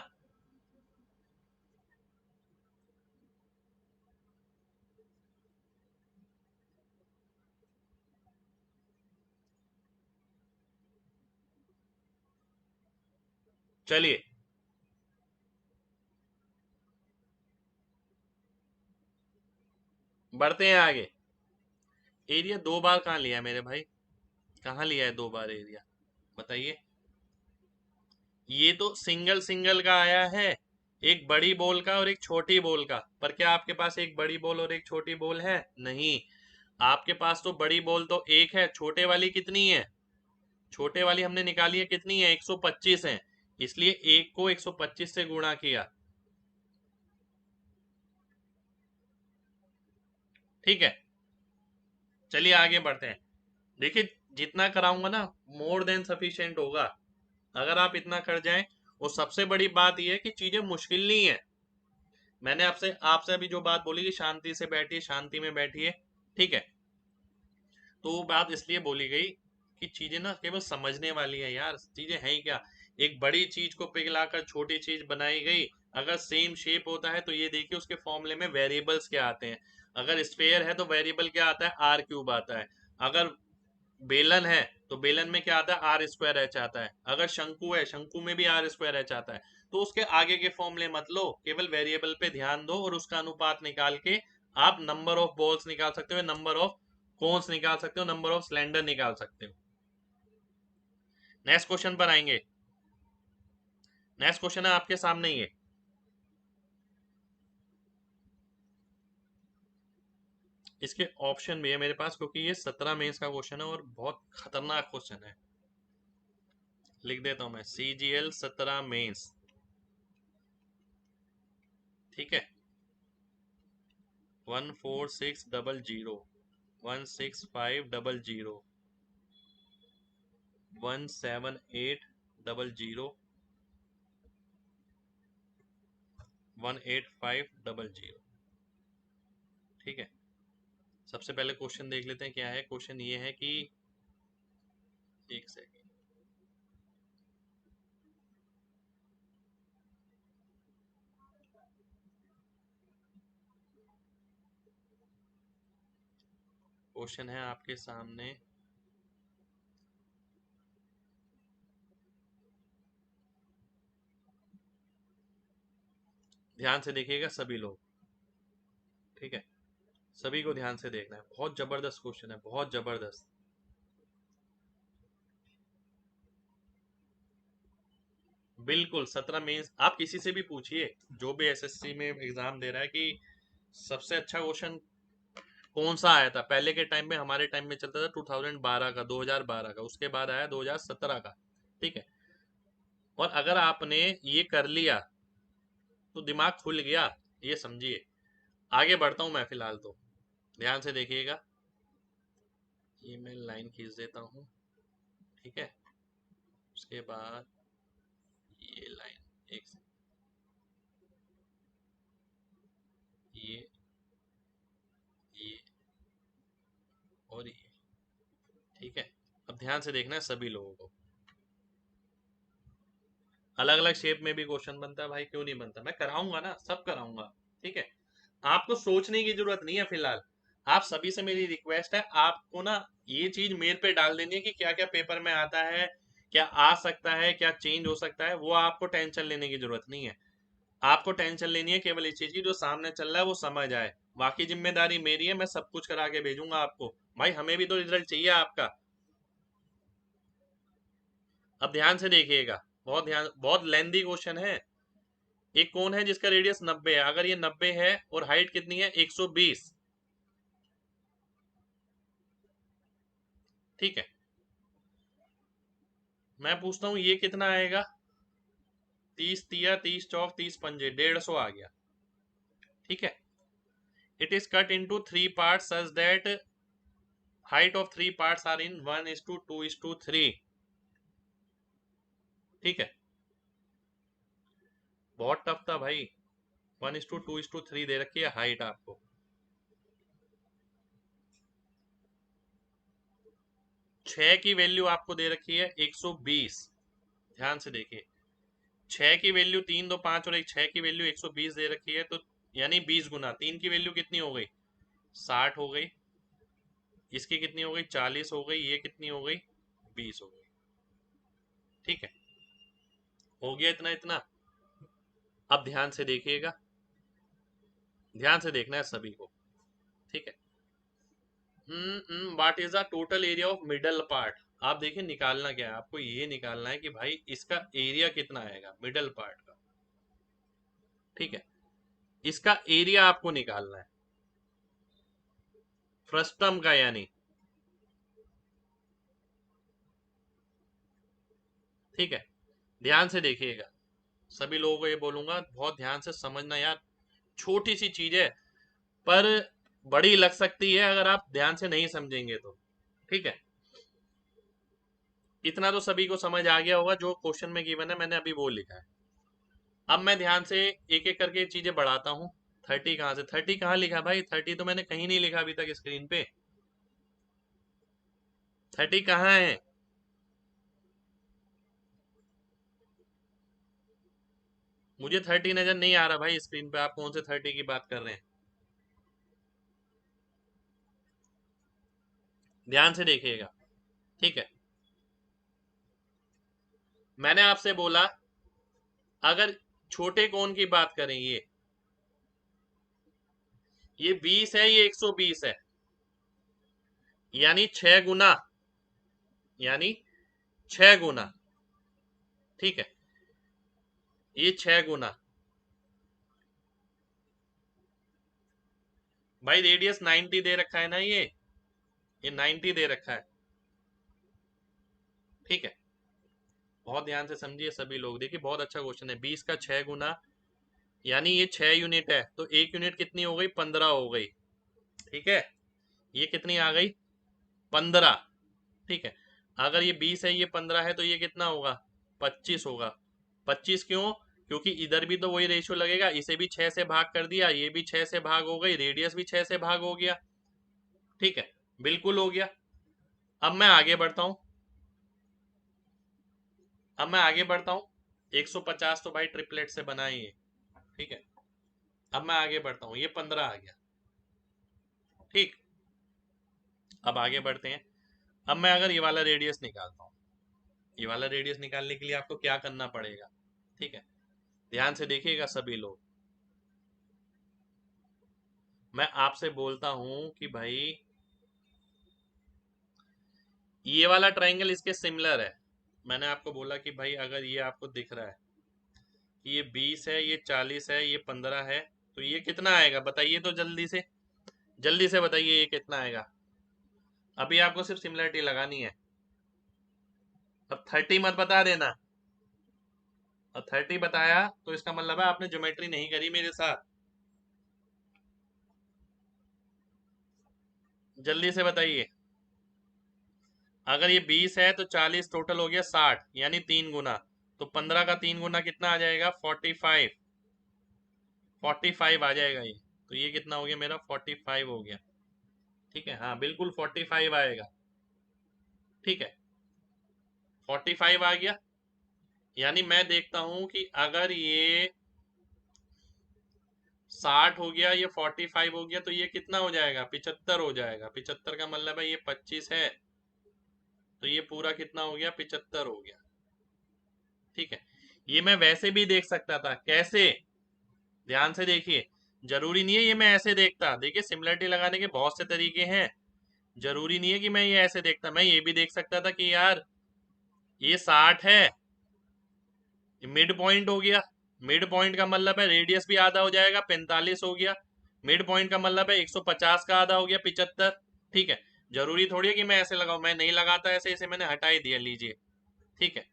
चलिए बढ़ते हैं आगे। एरिया 2 बार कहाँ लिया है मेरे भाई, कहाँ लिया है 2 बार एरिया, बताइए। ये तो सिंगल सिंगल का आया है, एक बड़ी बॉल का और एक छोटी बॉल का, पर क्या आपके पास एक बड़ी बॉल और एक छोटी बॉल है, नहीं। आपके पास तो बड़ी बॉल तो एक है, छोटे वाली कितनी है, छोटे वाली हमने निकाली है कितनी है 125 है, इसलिए एक को 125 से गुणा किया। ठीक है, चलिए आगे बढ़ते हैं। देखिए जितना कराऊंगा ना मोर देन सफिशिएंट होगा, अगर आप इतना कर जाएं। और सबसे बड़ी बात यह है कि चीजें मुश्किल नहीं है, मैंने आपसे आपसे अभी जो बात बोली कि शांति से बैठिए, शांति में बैठिए। ठीक है, तो वो बात इसलिए बोली गई कि चीजें ना केवल समझने वाली है यार, चीजें हैं ही क्या, एक बड़ी चीज को पिघलाकर छोटी चीज बनाई गई। अगर सेम शेप होता है तो ये देखिए उसके फॉर्मूले में वेरिएबल्स क्या आते हैं, अगर स्फेयर है तो वेरिएबल क्या आता है r³ आता है, अगर बेलन है तो बेलन में क्या आता है r²h आता है, अगर शंकु है शंकु में भी r²h आता है। तो उसके आगे के फॉर्मूले मत लो, केवल वेरिएबल पे ध्यान दो और उसका अनुपात निकाल के आप नंबर ऑफ बॉल्स निकाल सकते हो, नंबर ऑफ कोन्स निकाल सकते हो, नंबर ऑफ सिलेंडर निकाल सकते हो। नेक्स्ट क्वेश्चन पर आएंगे, नेक्स्ट क्वेश्चन है आपके सामने ही है। इसके ऑप्शन भी है मेरे पास, क्योंकि ये 17 मेंस का क्वेश्चन है और बहुत खतरनाक क्वेश्चन है। लिख देता हूं मैं, CGL 17 मेंस, ठीक है। 14600, 16500, 17800, 18500, ठीक है। सबसे पहले क्वेश्चन देख लेते हैं क्या है। क्वेश्चन ये है कि, एक सेकेंड, क्वेश्चन है आपके सामने, ध्यान से देखिएगा सभी लोग, ठीक है। सभी को ध्यान से देखना है, बहुत जबरदस्त क्वेश्चन है, बहुत जबरदस्त। बिल्कुल 17 मेंस, आप किसी से भी पूछिए जो भी एसएससी में एग्जाम दे रहा है कि सबसे अच्छा क्वेश्चन कौन सा आया था पहले के टाइम में। हमारे टाइम में चलता था 2012 का, 2012 का, उसके बाद आया 2017 का, ठीक है। और अगर आपने ये कर लिया तो दिमाग खुल गया, ये समझिए। आगे बढ़ता हूं मैं फिलहाल तो, ध्यान से देखिएगा। ये मैं लाइन खींच देता हूं, ठीक है। उसके बाद ये लाइन, एक ये और ये, ठीक है। अब ध्यान से देखना है सभी लोगों को। अलग अलग शेप में भी क्वेश्चन बनता है भाई, क्यों नहीं बनता, मैं कराऊंगा ना, सब कराऊंगा, ठीक है। आपको सोचने की जरूरत नहीं है फिलहाल। आप सभी से मेरी रिक्वेस्ट है, आपको ना ये चीज मेल पे डाल देनी है कि क्या क्या पेपर में आता है, क्या आ सकता है, क्या चेंज हो सकता है। वो आपको टेंशन लेने की जरूरत नहीं है। आपको टेंशन लेनी है केवल इस चीज की, जो सामने चल रहा है वो समझ आए। बाकी जिम्मेदारी मेरी है, मैं सब कुछ करा के भेजूंगा आपको। भाई हमें भी तो रिजल्ट चाहिए आपका। अब ध्यान से देखिएगा, बहुत ध्यान, बहुत लेंदी क्वेश्चन है। एक कौन है जिसका रेडियस 90 है, अगर ये 90 है और हाइट कितनी है 120, ठीक है। मैं पूछता हूं ये कितना आएगा, 30 तिया 30 चौक 30 पंजे, 150 आ गया, ठीक है। It is cut into 3 parts such that height of 3 parts are in 1:2:3, ठीक है। बहुत टफ था भाई, 1:2:3 दे रखी है हाइट आपको। 6 की वैल्यू आपको दे रखी है 120, ध्यान से देखिए। 6 की वैल्यू 3 2 5 और एक 6 की वैल्यू 120 दे रखी है, तो यानी 20 गुना 3 की वैल्यू कितनी हो गई, 60 हो गई। इसकी कितनी हो गई, 40 हो गई। ये कितनी हो गई, 20 हो गई, ठीक है। हो गया इतना इतना। अब ध्यान से देखिएगा, ध्यान से देखना है सभी को, ठीक है। What is the total area of middle part. आप देखिए निकालना क्या है आपको, ये निकालना है कि भाई इसका एरिया कितना आएगा मिडल पार्ट का, ठीक है। इसका एरिया आपको निकालना है, फ्रस्टम का यानी, ठीक है। ध्यान से देखिएगा, सभी लोगों को ये बोलूंगा बहुत ध्यान से समझना यार। छोटी सी चीज है पर बड़ी लग सकती है अगर आप ध्यान से नहीं समझेंगे तो, ठीक है। इतना तो सभी को समझ आ गया होगा, जो क्वेश्चन में गिवन है मैंने अभी वो लिखा है। अब मैं ध्यान से एक एक करके चीजें बढ़ाता हूँ। 30 कहाँ से, 30 कहाँ लिखा भाई, 30 तो मैंने कहीं नहीं लिखा अभी तक स्क्रीन पे। 30 कहाँ है, मुझे 30 नजर नहीं आ रहा भाई स्क्रीन पे। आप कौन से 30 की बात कर रहे हैं, ध्यान से देखिएगा, ठीक है। मैंने आपसे बोला अगर छोटे कोण की बात करें, ये 20 है, ये 120 है, यानी 6 गुना, यानी 6 गुना, ठीक है। ये 6 गुना भाई रेडियस 90 दे रखा है ना, ये 90 दे रखा है, ठीक है। बहुत ध्यान से समझिए सभी लोग, देखिए बहुत अच्छा क्वेश्चन है। 20 का 6 गुना, यानी ये 6 यूनिट है, तो 1 यूनिट कितनी हो गई, 15 हो गई, ठीक है। ये कितनी आ गई, 15, ठीक है। अगर ये 20 है, ये 15 है, तो ये कितना होगा, 25 होगा। 25 क्यों, क्योंकि इधर भी तो वही रेशियो लगेगा, इसे भी 6 से भाग कर दिया, ये भी 6 से भाग हो गई, रेडियस भी 6 से भाग हो गया, ठीक है, बिल्कुल हो गया। अब मैं आगे बढ़ता हूं, अब मैं आगे बढ़ता हूं। 150 तो भाई ट्रिपलेट से बना ही है, ठीक है। अब मैं आगे बढ़ता हूं, ये 15 आ गया, ठीक। अब आगे बढ़ते हैं। अब मैं अगर ये वाला रेडियस निकालता हूँ, ये वाला रेडियस निकालने के लिए आपको क्या करना पड़ेगा, ठीक है। ध्यान से देखिएगा सभी लोग, मैं आपसे बोलता हूं कि भाई ये वाला ट्राइंगल इसके सिमिलर है। मैंने आपको बोला कि भाई अगर ये आपको दिख रहा है कि ये 20 है, ये 40 है, ये 15 है, तो ये कितना आएगा बताइए तो जल्दी से, जल्दी से बताइए ये कितना आएगा। अभी आपको सिर्फ सिमिलरिटी लगानी है। अब 30 मत बता देना, और 30 बताया तो इसका मतलब है आपने ज्योमेट्री नहीं करी मेरे साथ। जल्दी से बताइए। अगर ये 20 है तो 40 टोटल हो गया 60, यानी 3 गुना, तो 15 का 3 गुना कितना आ जाएगा, 45, 45 आ जाएगा ये। तो ये कितना हो गया मेरा, 45 हो गया, ठीक है। हाँ बिल्कुल 45 आएगा, ठीक है, 45 आ गया। यानी मैं देखता हूं कि अगर ये 60 हो गया, ये 45 हो गया, तो ये कितना हो जाएगा, 75 हो जाएगा। 75 का मतलब है ये 25 है, तो ये पूरा कितना हो गया, 75 हो गया, ठीक है। ये मैं वैसे भी देख सकता था, कैसे, ध्यान से देखिए। जरूरी नहीं है ये मैं ऐसे देखता, देखिए सिमिलरिटी लगाने के बहुत से तरीके हैं। जरूरी नहीं है कि मैं ये ऐसे देखता, मैं ये भी देख सकता था कि यार ये 60 है, मिड पॉइंट हो गया। मिड पॉइंट का मतलब है रेडियस भी आधा हो जाएगा, 45 हो गया। मिड पॉइंट का मतलब है 150 का आधा हो गया, 75, ठीक है। जरूरी थोड़ी है कि मैं ऐसे लगाऊं, मैं नहीं लगाता ऐसे, इसे मैंने हटा ही दिया, लीजिए, ठीक है।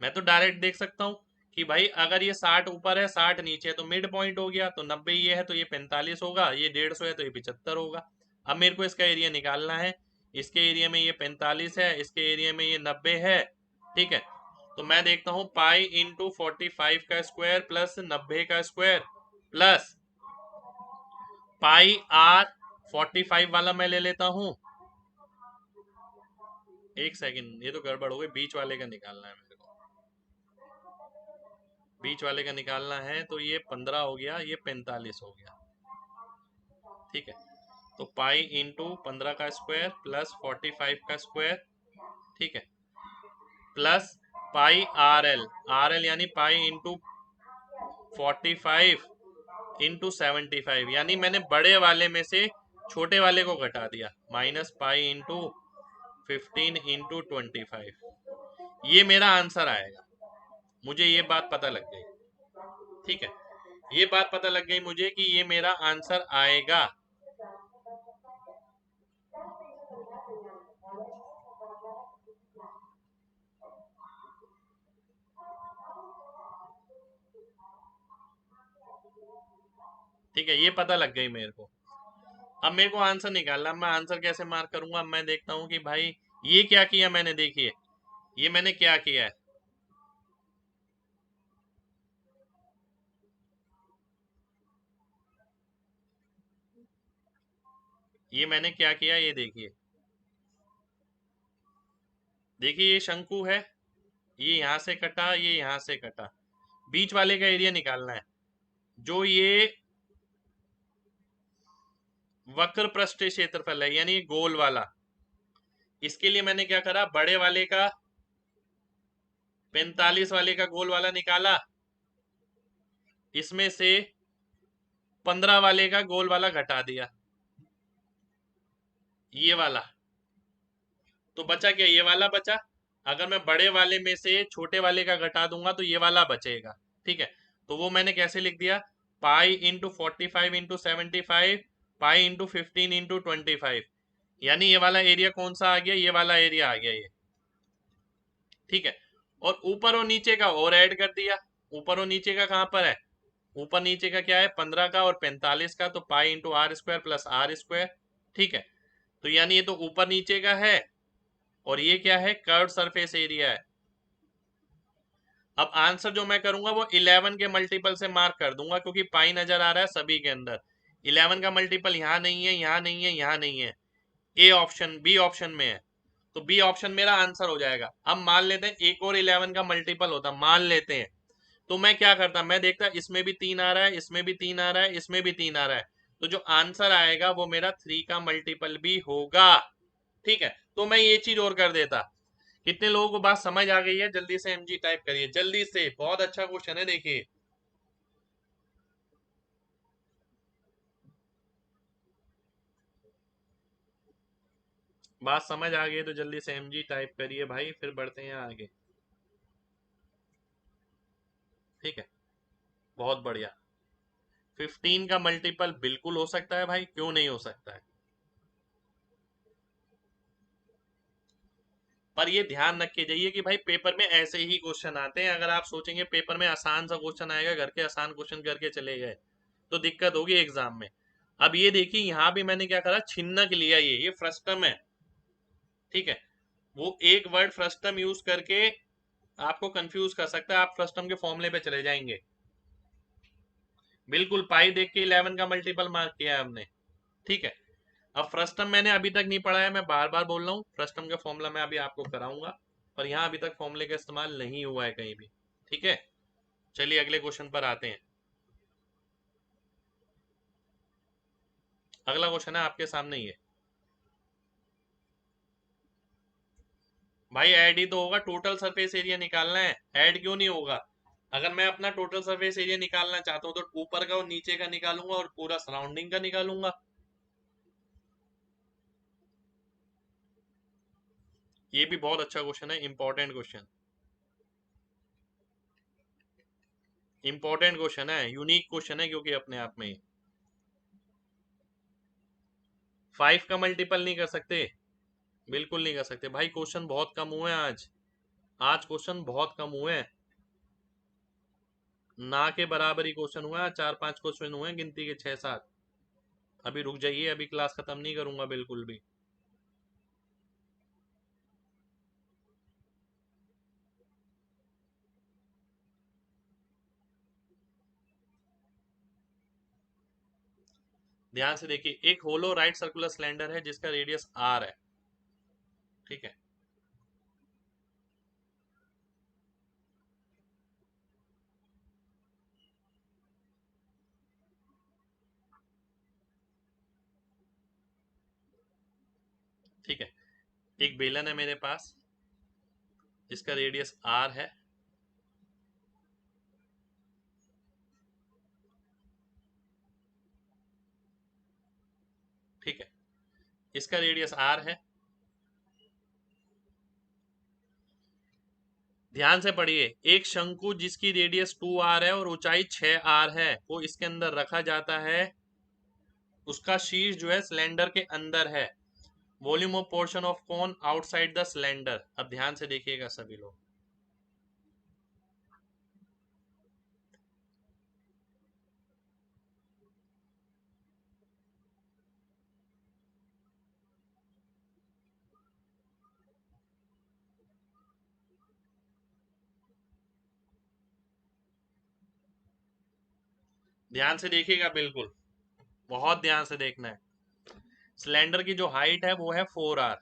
मैं तो डायरेक्ट देख सकता हूँ कि भाई अगर ये 60 ऊपर है, 60 नीचे है, तो मिड पॉइंट हो गया, तो 90 ये है तो ये 45 होगा, ये 150 है तो ये 75 होगा। अब मेरे को इसका एरिया निकालना है। इसके एरिया में ये 45 है, इसके एरिया में ये 90 है, ठीक है। तो मैं देखता हूँ पाई इंटू 45 का स्क्वायर प्लस 90 का स्क्वायर प्लस पाई आर, 45 वाला मैं ले लेता हूँ। एक सेकंड, ये तो गड़बड़ हो गई, बीच वाले का निकालना है मेरे को, बीच वाले का निकालना है। तो ये 15 हो गया, ये 45 हो गया, ठीक है। तो पाई इंटू 15 का स्क्वायर प्लस 45 का स्क्वायर, ठीक है, plus pi R L, R L यानी पाई इंटू 45 इंटू 75, यानी मैंने बड़े वाले में से छोटे वाले को घटा दिया, माइनस पाई इंटू 15 इंटू 25। ये मेरा आंसर आएगा, मुझे ये बात पता लग गई, ठीक है। ये बात पता लग गई मुझे कि ये मेरा आंसर आएगा। ठीक है, ये पता लग गई मेरे को। अब मेरे को आंसर निकालना, मैं आंसर कैसे मार्क करूंगा। अब मैं देखता हूं कि भाई ये क्या किया मैंने, देखिए ये मैंने क्या किया है, ये मैंने क्या किया, ये देखिए, देखिए ये शंकु है, ये यहां से कटा, ये यहां से कटा, बीच वाले का एरिया निकालना है। जो ये वक्र पृष्ठ क्षेत्रफल है, यानी गोल वाला, इसके लिए मैंने क्या करा, बड़े वाले का 45 वाले का गोल वाला निकाला, इसमें से 15 वाले का गोल वाला घटा दिया, ये वाला, तो बचा क्या, ये वाला बचा। अगर मैं बड़े वाले में से छोटे वाले का घटा दूंगा तो ये वाला बचेगा, ठीक है। तो वो मैंने कैसे लिख दिया, pi into 45 into 75 pi into 15 into 25, यानी ये वाला एरिया कौन सा आ गया, ये वाला एरिया आ गया ये, ठीक है। और ऊपर और नीचे का और ऐड कर दिया, ऊपर और नीचे का कहां पर है, ऊपर नीचे का क्या है 15 का और 45 का, तो pi into R square plus R square, ठीक है। तो यानी ये तो ऊपर नीचे का है, और ये क्या है कर्व सरफेस एरिया है। अब आंसर जो मैं करूंगा वो 11 के मल्टीपल से मार्क कर दूंगा, क्योंकि पाई नजर आ रहा है सभी के अंदर। 11 का मल्टीपल यहाँ नहीं है, यहाँ नहीं है, यहाँ नहीं है, ए ऑप्शन बी ऑप्शन में है, तो बी ऑप्शन मेरा आंसर हो जाएगा। अब मान लेते हैं एक और 11 का मल्टीपल होता, मान लेते हैं, तो मैं क्या करता, मैं देखता इसमें भी 3 आ रहा है, इसमें भी 3 आ रहा है, इसमें भी 3 आ रहा है, तो जो आंसर आएगा वो मेरा 3 का मल्टीपल भी होगा, ठीक है। तो मैं ये चीज और कर देता। कितने लोगों को बात समझ आ गई है, जल्दी से एमजी टाइप करिए जल्दी से, बहुत अच्छा क्वेश्चन है देखिए। बात समझ आ गई है तो जल्दी से एमजी टाइप करिए भाई, फिर बढ़ते हैं आगे, ठीक है। बहुत बढ़िया, 15 का मल्टीपल बिल्कुल हो सकता है भाई, क्यों नहीं हो सकता है। पर ये ध्यान रख के जाइए कि भाई पेपर में ऐसे ही क्वेश्चन आते हैं, अगर आप सोचेंगे पेपर में आसान सा क्वेश्चन आएगा, घर के आसान क्वेश्चन करके चले गए, तो दिक्कत होगी एग्जाम में। अब ये देखिए यहाँ भी मैंने क्या करा, छिन्नक लिया, ये फ्रस्टम है, ठीक है। वो एक वर्ड फ्रस्टम यूज करके आपको कंफ्यूज कर सकता है, आप फ्रस्टम के फॉर्मूले पे चले जाएंगे। बिल्कुल पाई देख के 11 का मल्टीपल मार्क किया है हमने, ठीक है। अब फ्रस्टम मैंने अभी तक नहीं पढ़ा है, मैं बार बार बोल रहा हूँ, फ्रस्टम का फॉर्मूला मैं अभी आपको कराऊंगा, पर यहाँ अभी तक फॉर्मूले का इस्तेमाल नहीं हुआ है कहीं भी, ठीक है। चलिए अगले क्वेश्चन पर आते हैं। अगला क्वेश्चन है आपके सामने ही है भाई, ऐड ही तो होगा, टोटल सरफेस एरिया निकालना है, ऐड क्यों नहीं होगा। अगर मैं अपना टोटल सरफेस एरिया निकालना चाहता हूँ तो ऊपर का और नीचे का निकालूंगा और पूरा सराउंडिंग का निकालूंगा। ये भी बहुत अच्छा क्वेश्चन है, इंपॉर्टेंट क्वेश्चन, इंपॉर्टेंट क्वेश्चन है, यूनिक क्वेश्चन है, क्योंकि अपने आप में 5 का मल्टीपल नहीं कर सकते, बिल्कुल नहीं कर सकते भाई, क्वेश्चन बहुत कम हुए हैं आज, आज क्वेश्चन बहुत कम हुए हैं, ना के बराबर ही क्वेश्चन हुआ है, 4-5 क्वेश्चन हुए हैं गिनती के 6-7। अभी रुक जाइए, अभी क्लास खत्म नहीं करूंगा बिल्कुल भी। ध्यान से देखिए, एक होलो राइट सर्कुलर सिलेंडर है जिसका रेडियस आर है, ठीक है। ठीक है, एक बेलन है मेरे पास जिसका रेडियस आर है, ठीक है, इसका रेडियस आर है। ध्यान से पढ़िए, एक शंकु जिसकी रेडियस 2r है और ऊंचाई 6r है, वो इसके अंदर रखा जाता है, उसका शीर्ष जो है सिलेंडर के अंदर है, volume of portion of cone outside the cylinder. अब ध्यान से देखिएगा सभी लोग, ध्यान से देखिएगा बिल्कुल, बहुत ध्यान से देखना है। सिलेंडर की जो हाइट है वो है 4r,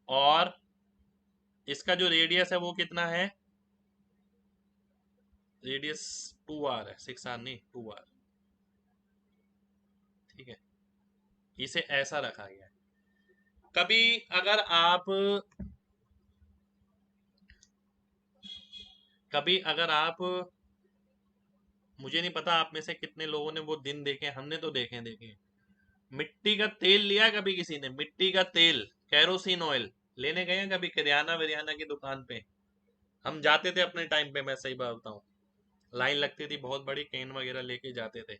और इसका जो रेडियस है वो कितना है, रेडियस 2r है, 6r नहीं 2r, ठीक है। इसे ऐसा रखा गया है। कभी अगर आप कभी अगर आप मुझे नहीं पता आप में से कितने लोगों ने वो दिन देखे, हमने तो देखे, मिट्टी का तेल लिया कभी किसी ने, मिट्टी का तेल, कैरोसिन ऑयल लेने गए हैं कभी किराना विरियाना की दुकान पे। हम जाते थे अपने टाइम पे, मैं सही बात बताऊं, लाइन लगती थी बहुत बड़ी, कैन वगैरह लेके जाते थे,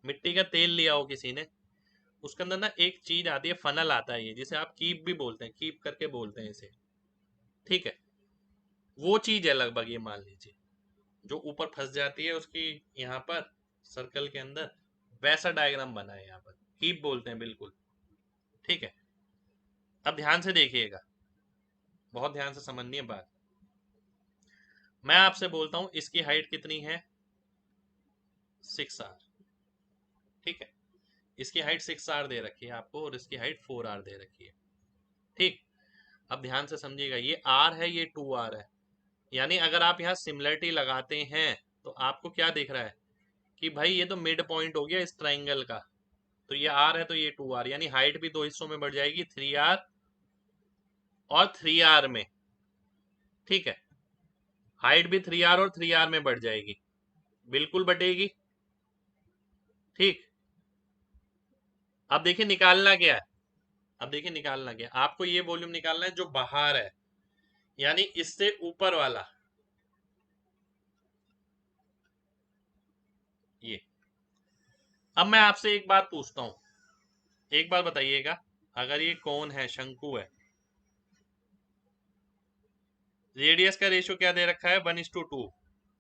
मिट्टी का तेल लिया हो किसी ने, उसके अंदर ना एक चीज आती है, फनल आता है ये, जिसे आप कीप भी बोलते हैं, कीप करके बोलते हैं इसे, ठीक है। वो चीज है लगभग, ये मान लीजिए जो ऊपर फंस जाती है उसकी यहाँ पर सर्कल के अंदर, वैसा डायग्राम बना है यहाँ पर, कीप बोलते हैं बिल्कुल, ठीक है। अब ध्यान से देखिएगा, बहुत ध्यान से समझनी है बात। मैं आपसे बोलता हूं इसकी हाइट कितनी है, 6r, ठीक है। इसकी हाइट 6r दे रखी है आपको और इसकी हाइट 4r दे रखी है, ठीक। अब ध्यान से समझिएगा, ये r है, ये 2r है, यानी अगर आप यहाँ सिमिलरिटी लगाते हैं तो आपको क्या दिख रहा है कि भाई ये तो मिड पॉइंट हो गया इस ट्राइंगल का, तो ये r है तो ये 2r, यानी हाइट भी दो हिस्सों में बढ़ जाएगी, 3r और 3r में, ठीक है। हाइट भी 3r और 3r में बढ़ जाएगी, बिल्कुल बढ़ेगी, ठीक। अब देखिए निकालना क्या है, अब देखिए निकालना क्या है, आपको ये वॉल्यूम निकालना है जो बाहर है, यानी इससे ऊपर वाला, ये। अब मैं आपसे एक बात पूछता हूं, एक बार बताइएगा, अगर ये कौन है, शंकु है, रेडियस का रेशियो क्या दे रखा है, 1:2,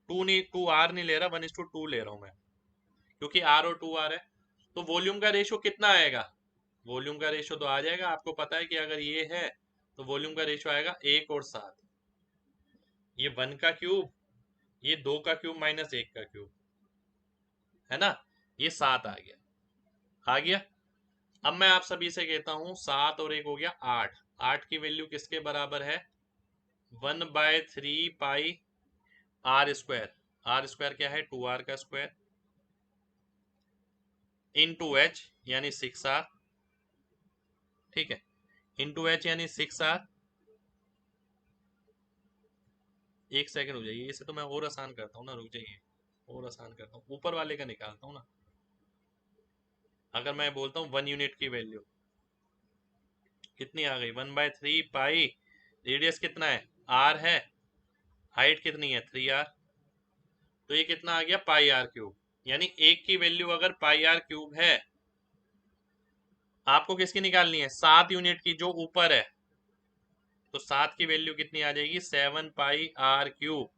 टू नहीं, 2r नहीं ले रहा, 1:2 ले रहा हूं मैं, क्योंकि r और 2r है। तो वॉल्यूम का रेशियो कितना आएगा, वॉल्यूम का रेशियो तो आ जाएगा, आपको पता है कि अगर ये है तो वॉल्यूम का रेशियो आएगा 1 और 7, ये 1 का क्यूब, ये 2 का क्यूब माइनस 1 का क्यूब, है ना, ये 7 आ गया, आ गया। अब मैं आप सभी से कहता हूं 7 और 1 हो गया 8, 8 की वैल्यू किसके बराबर है, 1/3 पाई r स्क्वायर, r स्क्वायर क्या है, 2r का स्क्वायर, इंटू h यानी 6r, ठीक है, इंटू h यानी 6r। एक सेकंड हो जाइए, इसे तो मैं और आसान करता हूँ ना, रुक जाइए, और आसान करता हूँ, ऊपर वाले का निकालता हूँ ना। अगर मैं बोलता हूँ 1 यूनिट की वैल्यू कितनी आ गई, 1/3 पाई, रेडियस कितना है, r है, हाइट कितनी है, 3r, तो ये कितना आ गया, पाई आर क्यूब, यानी एक की वैल्यू अगर पाई आर क्यूब है, आपको किसकी निकालनी है, 7 यूनिट की जो ऊपर है, तो 7 की वैल्यू कितनी आ जाएगी, 7 पाई आर क्यूब,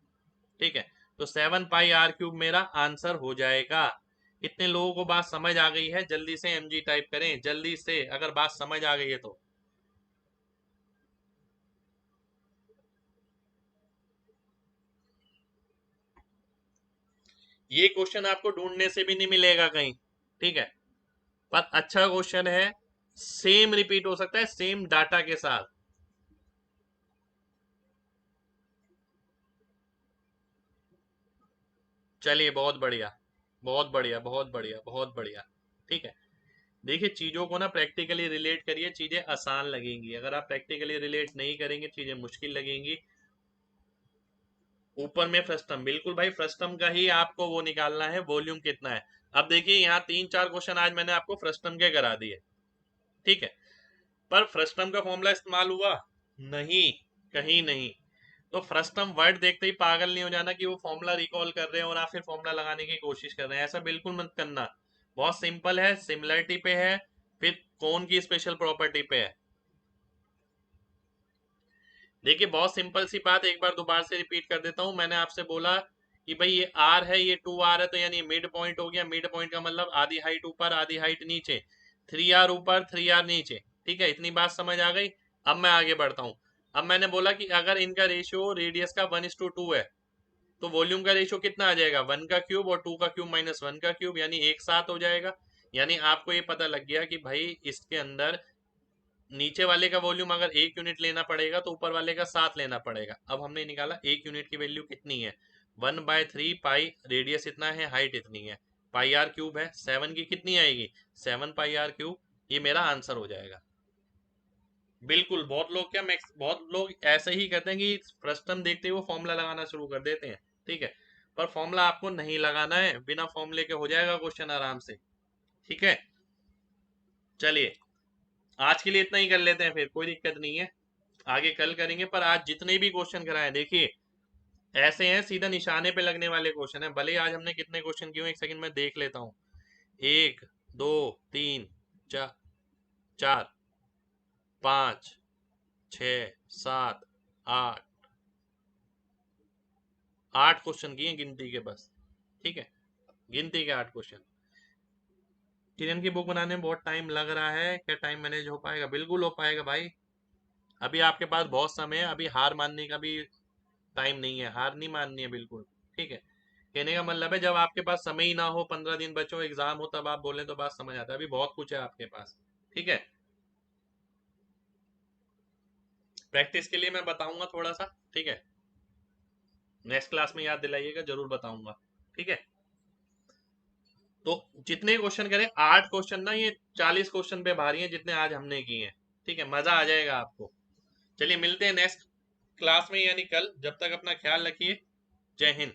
ठीक है। तो 7 पाई आर क्यूब मेरा आंसर हो जाएगा। कितने लोगों को बात समझ आ गई है, जल्दी से mg टाइप करें, जल्दी से, अगर बात समझ आ गई है तो। ये क्वेश्चन आपको ढूंढने से भी नहीं मिलेगा कहीं, ठीक है, पर अच्छा क्वेश्चन है, सेम रिपीट हो सकता है सेम डाटा के साथ। चलिए बहुत बढ़िया, बहुत बढ़िया, बहुत बढ़िया, बहुत बढ़िया, ठीक है। देखिए चीजों को ना प्रैक्टिकली रिलेट करिए, चीजें आसान लगेंगी, अगर आप प्रैक्टिकली रिलेट नहीं करेंगे चीजें मुश्किल लगेंगी। ऊपर में फ्रस्टम, बिल्कुल भाई, फ्रस्टम का ही आपको वो निकालना है, वॉल्यूम कितना है। अब देखिए यहाँ 3-4 क्वेश्चन आज मैंने आपको फ्रस्टम के करा दिए, ठीक है, पर फ्रस्टम का फॉर्मूला इस्तेमाल हुआ नहीं, कहीं नहीं। तो फ्रस्टम वर्ड देखते ही पागल नहीं हो जाना कि वो फॉर्मूला रिकॉल कर रहे हैं और आप फिर फॉर्मूला लगाने की कोशिश कर रहे हैं, ऐसा बिल्कुल मत करना। बहुत सिंपल है, सिमिलरिटी पे है, फिर कौन की स्पेशल प्रॉपर्टी पे है। देखिए बहुत सिंपल सी बात, एक बार दोबारा से रिपीट कर देता हूं, मैंने आपसे बोला कि भाई ये r है, ये 2r है, तो यानी मिड पॉइंट हो गया, मिड पॉइंट का मतलब आधी हाइट ऊपर आधी हाइट नीचे, 3r ऊपर 3r नीचे, ठीक है, इतनी बात समझ आ गई। अब मैं आगे बढ़ता हूं, अब मैंने बोला कि अगर इनका रेशियो रेडियस का 1:2 है, तो वॉल्यूम का रेशियो कितना आ जाएगा, 1 का क्यूब और 2 का क्यूब माइनस 1 का क्यूब, यानी एक साथ हो जाएगा। यानी आपको ये पता लग गया कि भाई इसके अंदर नीचे वाले का वॉल्यूम अगर 1 यूनिट लेना पड़ेगा तो ऊपर वाले का 7 लेना पड़ेगा। अब हमने निकाला 1 यूनिट की वैल्यू कितनी है, 1/3 पाई, रेडियस इतना है, हाइट इतनी है, पाई आर क्यूब है, 7 की कितनी आएगी, 7 पाई आर क्यूब, ये मेरा आंसर हो जाएगा। बिल्कुल, बहुत लोग क्या, मैक्स बहुत लोग ऐसे ही करते हैं कि फ्रस्टम देखते ही वो फॉर्मूला लगाना शुरू कर देते हैं, ठीक है, पर फॉर्मूला आपको नहीं लगाना है, बिना फॉर्मूले के हो जाएगा क्वेश्चन आराम से, ठीक है। चलिए आज के लिए इतना ही कर लेते हैं, फिर कोई दिक्कत नहीं है, आगे कल करेंगे। पर आज जितने भी क्वेश्चन कराए देखिए ऐसे हैं, सीधा निशाने पे लगने वाले क्वेश्चन है, भले ही आज हमने कितने क्वेश्चन किए, एक सेकंड में देख लेता हूँ, 1 2 3 4 4 5 6 7 8 8 क्वेश्चन किए गिनती के बस। ठीक है, गिनती के 8 क्वेश्चन। किरण की बुक बनाने में बहुत टाइम लग रहा है, क्या टाइम मैनेज हो पाएगा? बिल्कुल हो पाएगा भाई, अभी आपके पास बहुत समय है, अभी हार मानने का भी टाइम नहीं है, हार नहीं माननी है बिल्कुल। ठीक है, कहने का मतलब है जब आपके पास समय ही ना हो, 15 दिन बचो, एग्जाम हो, तब आप बोले तो बात समझ आता है, अभी बहुत कुछ है आपके पास। ठीक है, प्रैक्टिस के लिए मैं बताऊंगा थोड़ा सा। ठीक है, नेक्स्ट क्लास में याद दिलाइएगा, जरूर बताऊंगा। ठीक है, तो जितने क्वेश्चन करें, 8 क्वेश्चन ना, ये 40 क्वेश्चन पे भारी हैं जितने आज हमने किए हैं। ठीक है, मजा आ जाएगा आपको। चलिए मिलते हैं नेक्स्ट क्लास में यानी कल, जब तक अपना ख्याल रखिए। जय हिंद।